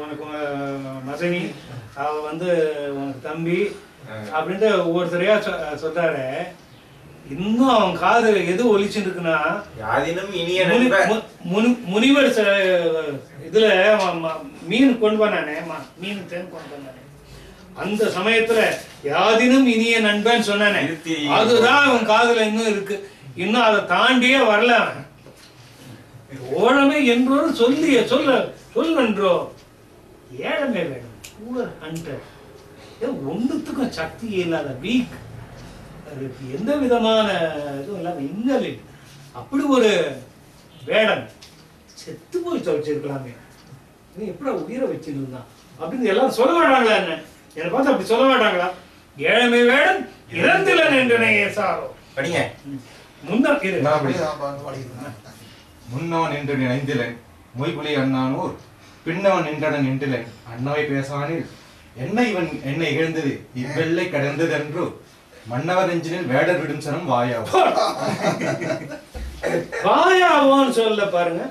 உனக்கு மசனி, அவ வந்து உனக்கு தம்பி அப்படின்ட்டு ஒவ்வொருத்தரையா சொல்றாரு. இன்னும் அவன் காதுல எது ஒலிச்சுட்டு இருக்குன்னா, முனிவர் இதுல மீன் கொண்டு போனானே, மீன் தேன் கொண்டு போனானே, அந்த சமயத்துல யாதினும் இனிய நண்பன் சொன்னானே, அதுதான் அவன் காதுல இன்னும் இருக்கு. இன்னும் அதை தாண்டியே வரல. ஓழமை என்றொரு சொல்லிய சொல்லன்றோ, ஏழமே வேணும். பூவர் ஹண்டர் ஒன்றுத்துக்கும் சக்தி இல்லாத வீக், எந்த விதமான இதுவும் இல்லாம இன்னலில் அப்படி ஒரு வேடம் செத்து போய் வச்சிருக்கலாமே, நீ எப்படி உயிரை வச்சிருந்தான் அப்படின்னு எல்லாரும் சொல்ல மாட்டாங்களா? என்ன என்னை பார்த்து அப்படி சொல்ல மாட்டாங்களா? ஏழமை வேடம் இறந்திலன் என்றனை ஏசாரோ. படிங்க. முன்னவன் என்று நினைந்திலன் மொய்புலி அண்ணானூர், பின்னவன் நின்றனன் நின்றிலன் அன்னவை பேசானில், என்னை இழந்தது இவ்வெல்லை கடந்ததென்று மன்னவர் நெஞ்சினில் வேடர் விடும் சனம் வாயாவோ. வாயாவோன்னு சொல்ல பாருங்க,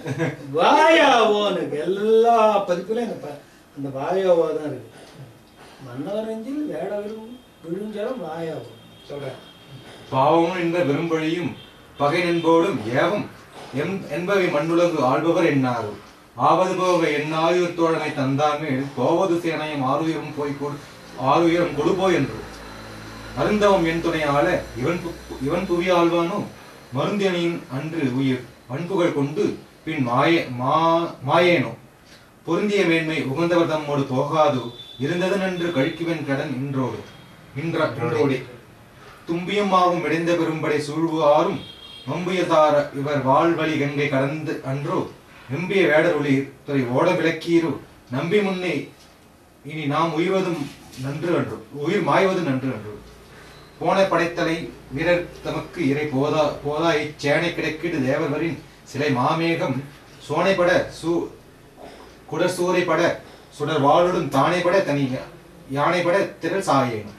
வாயாவோன்னு எல்லா பதிப்புலையும் அந்த வாயாவோ தான் இருக்கு. மன்னவர் நெஞ்சில் வேட விடும் சனம் வாயாவோ சொல்றேன். பாவமும் என்ற வெறும்பொழியும் பகை நண்போடும் ஏவும் என்பவை மண்ணுலகு ஆள்பவர் என்னாரோ, ஆவது போக என்னாயுர் தோழனை தந்தாமேல் போவது சேனையும் ஆறுயிரும் ஆறுயிரும் கொடுபோ என்று அருந்தவம் என் துணையால இவன் புவி ஆழ்வானோ, மருந்தியனின் அன்று உயிர் வன்புகள் கொண்டு பின் மாயேனோ, பொருந்திய மேன்மை உகந்தவர் தம்மோடு போகாது இருந்ததன் என்று கழிக்குவன் கடன் இன்றோடு தும்பியும் ஆகும் இடைந்த பெரும்படை சூழ்வு ஆறும் நொம்பியதார இவர் வாழ்வழி கங்கை கடந்து அன்றோ, நம்பிய வேடர் ஒளிர் துறை ஓட விளக்கீரு நம்பி முன்னே இனி நாம் உயிர்வதும் நன்று அன்று உயிர் மாய்வதும் நன்று அன்று, போன படைத்தலை வீரர் தமக்கு இறை போதா இச்சேனை கிடைக்கிடு தேவர்வரின் சிலை மாமேகம் சோனைப்பட குடர் சூறைப்பட சுடர் வாளுடன் தானைப்பட தனி யானைப்பட திரள் சாயேனும்.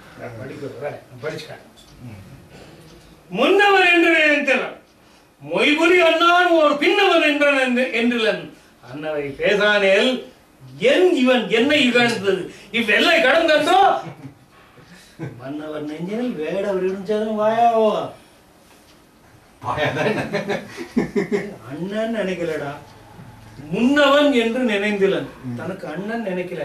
முன்னவர் என்று நினைத்தனர் மொய்புலி அண்ணான் ஓர் பின்னவன் என்றன் என்றிலன் அன்னவை பேசானேல் இவன் என்னை இகழ்ந்தது இவ்வெல்லை கடந்தோ மன்னவர் நெஞ்சினில் வேடவர் இருந்ததும் வாயாவோ அண்ணன் நினைக்கலடா, முன்னவன் என்று நினைந்திலன். தனக்கு அண்ணன் நினைக்கல.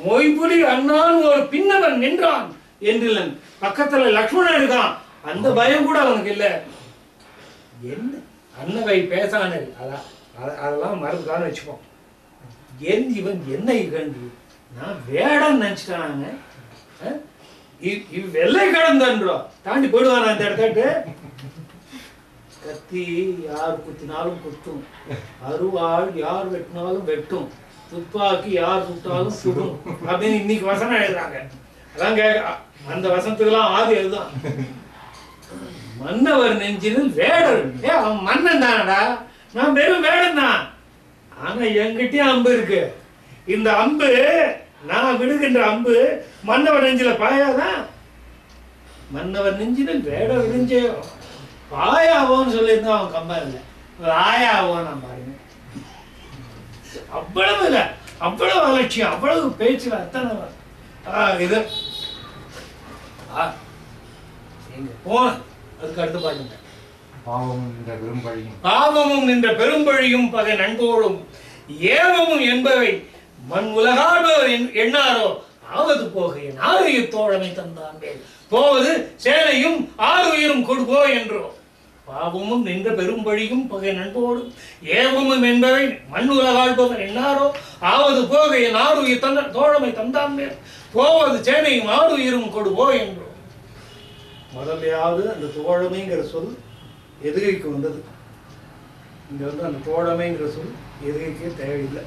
மொய்புலி அண்ணான் ஒரு பின்னவன் நின்றான் என்றிலன். பக்கத்துல லக்ஷ்மணன் இருக்கான், அந்த பயம் கூட அவனுக்கு இல்ல. என்ன அன்னவை பேசானது அதெல்லாம் மறந்துக்கான்னு வச்சுப்போம். இவன் என்ன இகழ்ந்து நான் வேடம் நினைச்சிட்டானாங்க. வெள்ளை கடந்தன்றோ தாண்டி போயிடுவான் அந்த இடத்துக்கு. கத்தி யார் குத்தினாலும் குத்தும், அருவாள் யார் வெட்டினாலும் வெட்டும், துப்பாக்கி யார் சுட்டாலும் சுடும் அப்படின்னு இன்னைக்கு வசனம் எழுதுறாங்க. அதான் அந்த வசனத்துக்கெல்லாம் ஆதி எழுதான். மன்னவர் நெஞ்சினில் வேடர். அவன் மன்னன் தானடா, நான் வெறும் வேடன் தான். ஆனா என்கிட்டயும் அம்பு இருக்கு. இந்த அம்பு நான் விடுகின்ற அம்பு மன்னவர் நெஞ்சில பாயாதான். மன்னவர் நெஞ்சினில் வேட விரிஞ்சே பாயாவோன்னு சொல்லியிருந்தா அவன் கம்பா இல்லை, ஆயாவோ நான் பாருங்க. அவ்வளவு இல்லை, அவ்வளவு அலட்சியம், அவ்வளவு பேச்சுல அத்தனை இது எங்க போன. அதுக்கு அடுத்து பாருங்க. பாவமும் நின்ற பெரும்பழியும் பகை நண்போடும் ஏவமும் என்பவை மண் உலகாடுவர் எண்ணாரோ ஆவது போக என் ஆறுய தோழமை தந்தான் போவது சேனையும் ஆறுயிரும் கொடுப்போ என்றோ. பாவமும் நின்ற பெரும்பழியும் பகை நண்போடும் ஏவமும் என்பவை மண் உலகாடுபவர் எண்ணாரோ ஆவது போக என் ஆறுய தோழமை தந்தான் போவது சேனையும் ஆறுயிரும் கொடுப்போ என்றோ. முதல்லையாவது அந்த தோழமைங்கிற சொல் எதுகைக்கு வந்தது. இங்க வந்து அந்த தோழமைங்கிற சொல் எதுகைக்கே தேவையில்லை.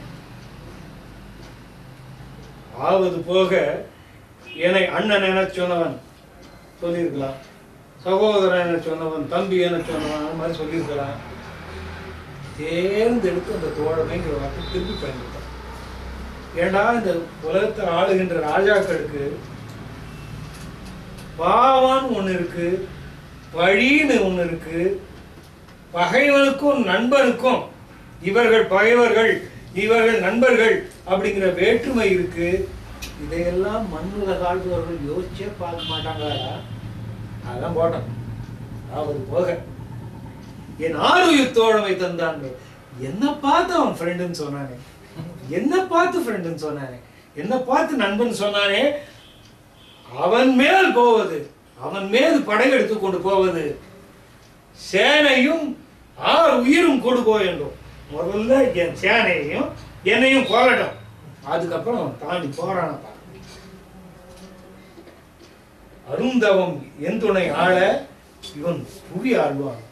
ஆவது போக என்னை அண்ணன் என சொன்னவன் சொல்லியிருக்கலாம், சகோதரன் என சொன்னவன், தம்பி என சொன்னவன், அந்த மாதிரி சொல்லியிருக்கலாம். தேர்ந்தெடுத்து அந்த தோழமைங்கிற வார்த்தை திருப்பி பயன்படுத்த. ஏண்டா இந்த உலகத்தை ஆளுகின்ற ராஜாக்களுக்கு பாவான் ஒண்ணு இருக்கு, பழின்னு ஒண்ணு இருக்கு. பகைவனுக்கும் நண்பனுக்கும் இவர்கள் பகைவர்கள் இவர்கள் நண்பர்கள் அப்படிங்கிற வேற்றுமை இருக்கு. இதையெல்லாம் மண்ணுல காட்டுபவர்கள் யோசிச்சே பார்க்க மாட்டாங்களா? அதெல்லாம் போட்டோம். அவர் போக என் ஆறுயிர் தோழமை தந்தாங்க. என்ன பார்த்து அவன் ஃப்ரெண்டுன்னு சொன்னானே, என்ன பார்த்து ஃப்ரெண்டுன்னு சொன்னானே, என்ன பார்த்து நண்பன் சொன்னானே. அவன் மேல் போவது, அவன் மேல் படையெடுத்து கொண்டு போவது சேனையும் ஆறு உயிரும் கொடுப்போ என்றும். முதல்ல என் சேனையையும் என்னையும் போராட்டம், அதுக்கப்புறம் தாண்டி போராடப்பா. அருந்தவம் என் துணை ஆள இவன் புவி ஆழ்வான்,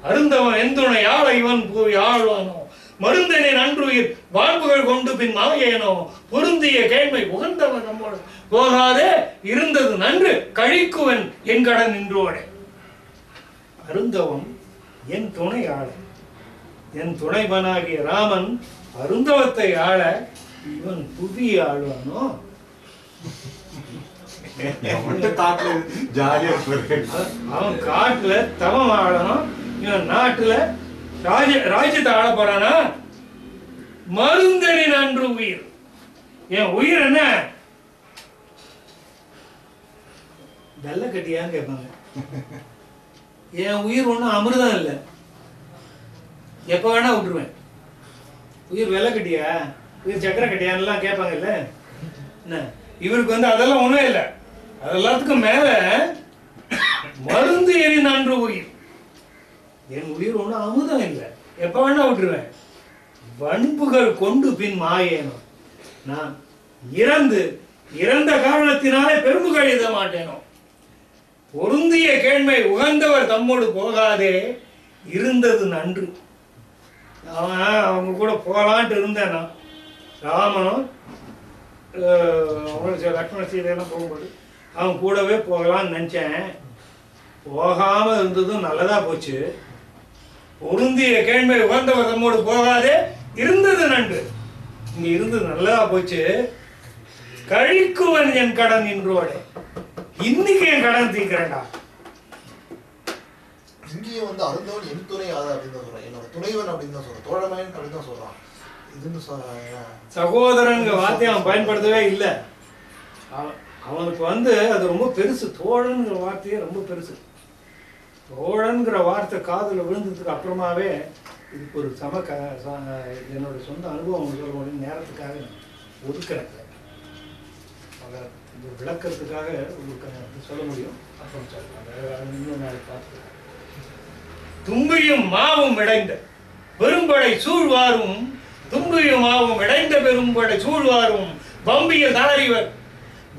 அருந்தவம் என் துணை ஆள இவன் புவி ஆழ்வானோ. மருந்தனை நன்றுயிர் வாழ்வுகள் கொண்டு பின் மாயேனோ. பொருந்திய கேள்மை உகந்தவன் நம்மோடு போகாதே இருந்தது நன்று கழிக்குவன் என் கடன் நின்றோடே. அருந்தவம் என் துணை ஆள, என் துணைவனாகிய ராமன் அருந்தவத்தை ஆள இவன் புவி ஆழ்வானோ. அவன் காட்டுல தவம் ஆளணும், இவன் நாட்டுல ராஜ்யத்தை ஆள போறானா. மருந்தனின் அன்று உயிர், என் உயிர் என்ன வெள்ள கட்டியான்னு கேட்பாங்க. என் உயிர் ஒன்றும் அமிர்தம் இல்லை, எப்ப வேணா விட்டுருவேன். உயிர் வெள்ளை கட்டியா, உயிர் சக்கரை கட்டியான்லாம் கேட்பாங்கல்ல. என்ன இவருக்கு வந்து அதெல்லாம் ஒண்ணும் இல்லை. அது எல்லாத்துக்கும் மேல மருந்து எரின் அன்று உயிர், என் உயிர் ஒன்றும் அமுதம் இல்லை, எப்ப வேணா விட்டுருவேன். வன்புகள் கொண்டு பின் மாயேனும், நான் இறந்த காரணத்தினாலே பெரும்புகள் எழுத மாட்டேனோ. பொருந்திய கேள்மை உகந்தவர் தம்மோடு போகாதே இருந்தது நன்று. அவங்க கூட போகலான்ட்டு இருந்தேன் நான். ராமனும் லக்ஷ்மண சீதையெல்லாம் போகும்போது அவன் கூடவே போகலான்னு நினைச்சேன். போகாம இருந்ததும் நல்லதா போச்சு. பொருந்திய கேள்மை உகந்தவர் தம்மோடு போகாதே இருந்தது நன்று, இங்க இருந்தது நல்லதா போச்சு. கழிக்குவன் என் கடன் நின்றோட, இன்னைக்கு என் கடன் தீக்கிறேன்டா. இங்கேயும் வந்து அருந்தவன் என் துணை ஆதா அப்படின்னு தான் சொல்றான், என்னோட துணைவன் அப்படின்னு தான் சொல்றான், தோழமையன் அப்படின்னு தான் சொல்றான். இதுன்னு சகோதரன்கிற வார்த்தையை அவன் பயன்படுத்தவே இல்லை. அவனுக்கு வந்து அது ரொம்ப பெருசு. தோழன்கிற வார்த்தையே ரொம்ப பெருசு. தோழன்கிற வார்த்தை காதில் விழுந்ததுக்கு அப்புறமாவே இதுக்கு ஒரு என்னோட சொந்த அனுபவம் சொல்ல முடியும் நேரத்துக்காக ஒதுக்குறேன். இந்த விளக்கத்துக்காக உங்களுக்கு சொல்ல முடியும். அப்புறம் சொல்லுவாங்க இன்னும் நாளைக்கு பார்த்து. தும்பியும் மாவும் இடைந்த பெரும்படை சூழ்வாரும் தும்பியும் மாவும் இடைந்த பெரும்படை சூழ்வாரும் பம்பிய தாரிவர்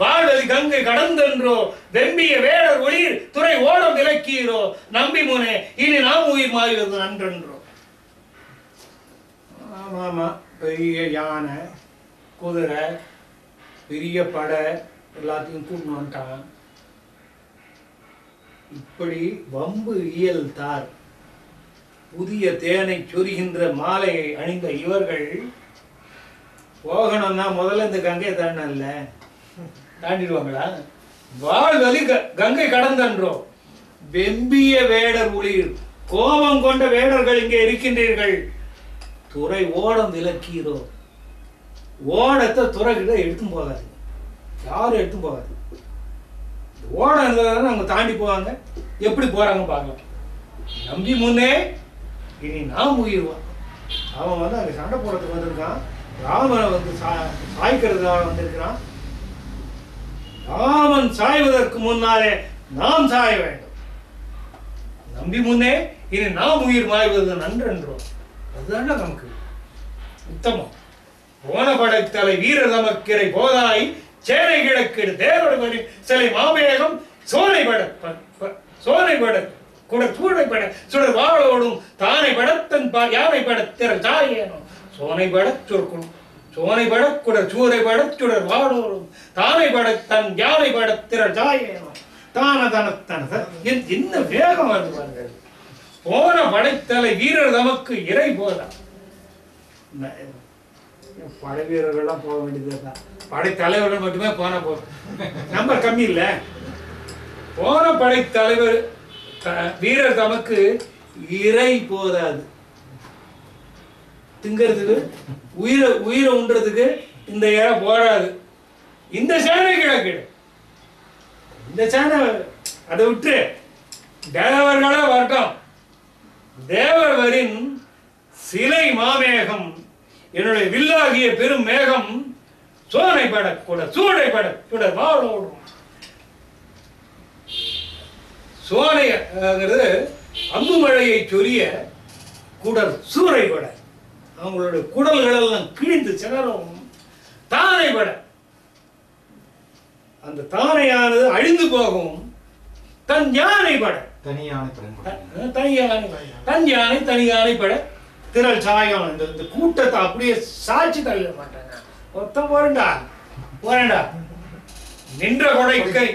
வாழ்வதி கங்கை கடந்தென்றோ வெம்பிய வேடர் ஒளிர் துறை ஓடம் விலக்கீரோ நம்பி முனே இனி நாம் உயிர் மாறுவது நன்றென்றோ. ஆமா, பெரிய யானை குதிரை பெரிய படை எல்லாத்தையும் கூட்டு வந்துட்டான். இப்படி வம்பு இயல் தார் புதிய தேனை சொரிகின்ற மாலையை அணிந்த இவர்கள் போகணும்னா முதல்ல இந்த கங்கையை தாண்டல தாண்டிடுவாங்களா? வாழ்வதி கங்கை கடந்தன்றோ வெம்பிய வேடர் ஒளிர் கோபம் கொண்ட வேடர்கள் இங்கே இருக்கின்றீர்கள். துறை ஓடம் விலக்கீரோ ஓடத்தை துறை கிட்ட எடுத்தும் போகாது. யாரும் எடுத்தும் போகாது. ஓடம் இருந்ததுனால அவங்க தாண்டி போவாங்க. எப்படி போறாங்க பார்க்கலாம். நம்பி முன்னே இனி நாம் உயிர்வான். அவன் வந்து அங்கே சண்டை போடுறதுக்கு வந்திருக்கான். ராமனை வந்து சாய்க்கிறதுக்காக வந்திருக்கிறான். ராமன் சாய்வதற்கு முன்னாலே நாம் சாய வேண்டும். நம்பி முன்னே இனி நாம் உயிர் மாய்வது நன்றென்றோம். அதுதான் நமக்கு உத்தமம். போன படைத்தலை வீரர் நமக்கிரை போதாய் சேனை கிழக்கிடு தேவடி சிலை மாமேகம் சோனைபட கூட சூடைபட சுடர் வாழோடும் தானை படத்தன் யானை படத்திற சாயேனும் சோனைபட சுருக்கணும் சோனைபட குடர் சூரைபட சுடர் வாழோடும் தானை படத்தன் யானை படத்திற சாயேனும் தானதனத்தன என்ன வேகம் வருது பாருங்க. போன படைத்தலை வீரர் நமக்கு இறை போதா. படை வீரர்கள்லாம் போக வேண்டியது. படைத்தலைவர்கள் மட்டுமே போன போதும். நம்பர் கம்மி இல்லை. போன படைத்தலைவர் வீரர் தமக்கு இறை போதாது. திங்கிறதுக்கு உயிரை உண்றதுக்கு இந்த இறை போராது. இந்த சேனை கிழக்கிடு. இந்த சேனை அதை விட்டு தேவர்களா வரட்டும். தேவர்வரின் சிலை மாமேகம் என்னுடைய வில்லாகிய பெரும் மேகம் சோனைபட கூட சூடைபட கூட வாழோடும். சோனைங்கிறது அம்பு மழையை சொரிய குடல் சூறைபட அவங்களுடைய குடல்கள் எல்லாம் கிழிந்து சிதறும். தானைபட அந்த தானையானது அழிந்து போகும். தன் யானை பட தன் யானை தனி யானை பட திரள் சாயம். இந்த கூட்டத்தை அப்படியே சாட்சி தள்ள மாட்டாங்க. மொத்தம் போறேன்டா நின்ற கொடைக்கை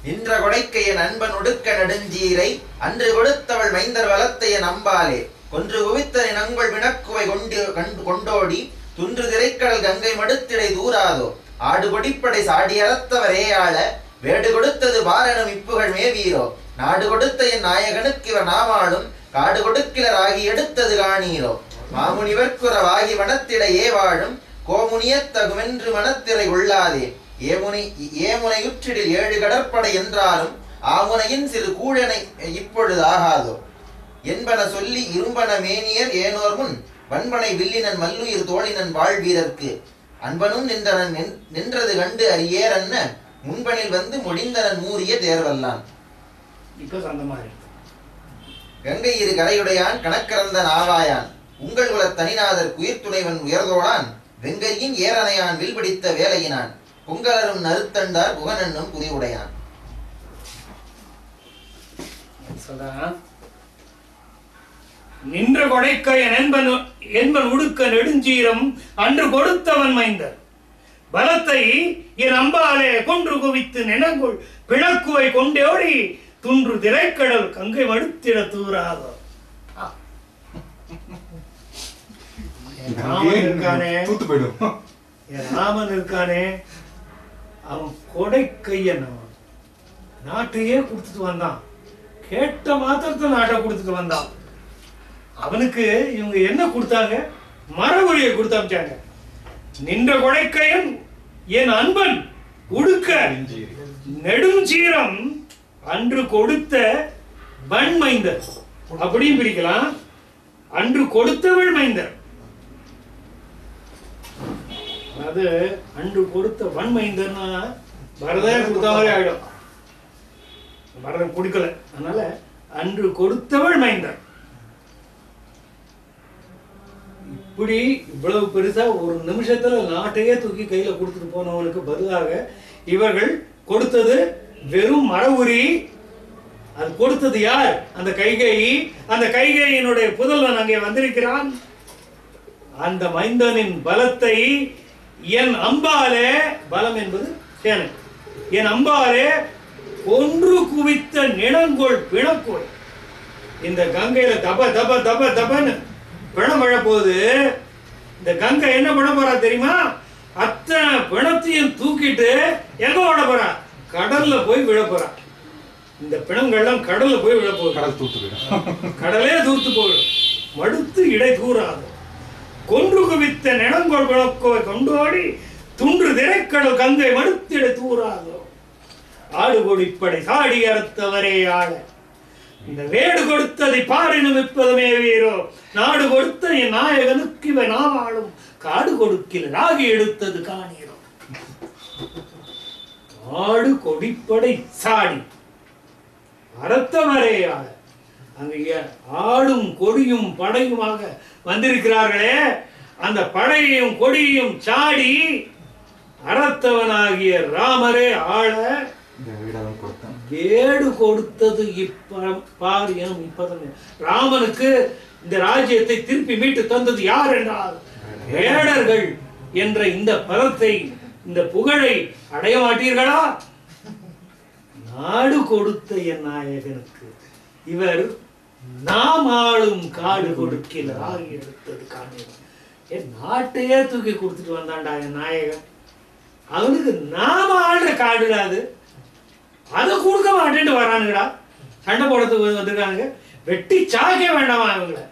நின்ற கொடைக்கைய நண்பன் ஒடுக்க நெடுஞ்சீரை அன்று கொடுத்தவள் மைந்தர் வளத்தைய நம்பாலே கொன்று குவித்தனை நங்கள் வினக்குவை கொண்டோடி துன்று திரைக்கடல் கங்கை மடுத்திடை தூராதோ ஆடு கொடிப்படை சாடி அறத்தவரே ஆள வேடு கொடுத்தது பாரணம் இப்புகள் மேவீரோ நாடு கொடுத்த என் நாயகனுக்கு இவர் நாமாளும் காடு கொடுக்கிலர் ஆகி எடுத்தது காணீரோ மாமுனிவர்க்குறவாகி வனத்திடையே வாழும் கோமுனியத்தகுமென்று மனத்திரை கொள்ளாதே ஏமுனையுற்றிடில் 7 கடற்படை என்றாலும் ஆமுனையின் சிறு கூழனை இப்பொழுது ஆகாதோ என்பன சொல்லி இரும்பன மேனியர் ஏனோர் முன் வன்பனை வில்லினன் மல்லுயிர் தோழினன் வாழ்வீரர்க்கு அன்பனும் நின்றது கண்டு அறியேர் அன்ன முன்பனில் வந்து முடிந்தனன் மூரிய தேர்வல்லான். கங்கை இரு கரையுடையான் கணக்கிறந்த நாவாயான் உங்கள் குல தனிநாதர் குயிர் துணைவன் உயர்தோடான் வெங்கையின் ஏரணையான் வில்பிடித்த வேலையினான் பொங்கலரும் நறுத்தண்டார் புகனன்னும் புதிவுடையான். நின்ற கொடைக்கையன் என்பன் உடுக்க நெடுஞ்சீரம் அன்று கொடுத்தவன் மைந்தர் பலத்தை என் அம்பாலே கொன்று குவித்து நினங்குள் பிணக்குவை கொண்டோடி துன்று திரைக்கடல் கங்கை மடுத்திட தூராதோ. ராமன் இருக்கானே அவன் கொடைக்கையன். நாட்டையே கொடுத்துட்டு வந்தான். கேட்ட மாத்திரத்தை நாட்டை கொடுத்துட்டு வந்தான். அவனுக்கு இவங்க என்ன கொடுத்தாங்க? மரபுரியை கொடுத்து அமிச்சாங்க. நின்ற கொடைக்கையன் என் அன்பன் உடுக்க நெடும் சீரம் அன்று கொடுத்த வன்மைந்தர் அப்படியும் பிரிக்கலாம். அன்று கொடுத்தவள் மைந்தர், அது அன்று கொடுத்த வன்மைந்தர்னா பரதன் கொடுத்தவரே ஆயிடும். பரதன் கொடுக்கல, அதனால அன்று கொடுத்தவள் மைந்தர். இப்படி இவ்வளவு பெருசா ஒரு நிமிஷத்துல நாட்டையே தூக்கி கையில கொடுத்துட்டு போனவனுக்கு பதிலாக இவர்கள் கொடுத்தது வெறும் மரவுரி. அது கொடுத்தது யார்? அந்த கைகேயி. அந்த கைகேயினுடைய புதல்வன் அங்கே வந்திருக்கிறான். அந்த மைந்தனின் பலத்தை என் அம்பாலே, பலம் என்பது சேனை, என் அம்பாலே ஒன்று குவித்த நிலங்கோள் பிணக்கோள். இந்த கங்கையில தப தப தப தபன்னு பிணம் விழப்போகுது. இந்த கங்கை என்ன பண்ண போறா தெரியுமா? அத்தனை பிணத்தையும் தூக்கிட்டு எங்க ஓட போறா? கடல்ல போய் விழ போறா. இந்த பிணங்கள்லாம் கடல்ல போய் விழ போகுது. கடல் தூத்து போயிடும். கடலே தூத்து போயிடும். மடுத்து இடை கூறாது. கொன்று குவித்த நிலங்கோள் பிணக்கோவை கொண்டோடி துன்று திரைக்கடல் கங்கை மடுத்து இடை தூறாதோ. ஆடு கொடிப்படை சாடி அறுத்தவரே ஆள, இந்த வேடு கொடுத்ததை பாரினும் இப்பதுமே வீரோ. நாடு கொடுத்த என் நாயகனுக்கு இவ நாவாளும் காடு கொடுக்கில ராகி எடுத்தது காணீரோ. ஆடு கொடிப்படை சாடி அறுத்தவரே ஆள, அங்கே ஆடும் கொடியும் படையுமாக வந்திருக்கிறார்களே, அந்த படையையும் கொடியையும் சாடி அறத்தவனாகிய ராமரே ஆள வேடு கொடுத்தது பாரியம் இப்பதமே. ராமனுக்கு இந்த ராஜ்யத்தை திருப்பி மீட்டு தந்தது யார் என்றால் வேடர்கள் என்ற இந்த பதத்தை, இந்த புகழை அடைய மாட்டீர்களா? நாடு கொடுத்த என் நாயகனுக்கு இவர் நாம் ஆளும் காடு கொடுக்கல ஆகி எடுத்தது காரணம். என் நாட்டையே தூக்கி கொடுத்துட்டு வந்தான்டா என் நாயகன். அவனுக்கு நாம ஆளுற காடுடாது, அதை கொடுக்க மாட்டேன்ட்டு வரானுங்கடா. சண்டை போடுறதுக்கு வந்திருக்கானுங்க. வெட்டி சாக்க வேண்டாமா அவங்களை?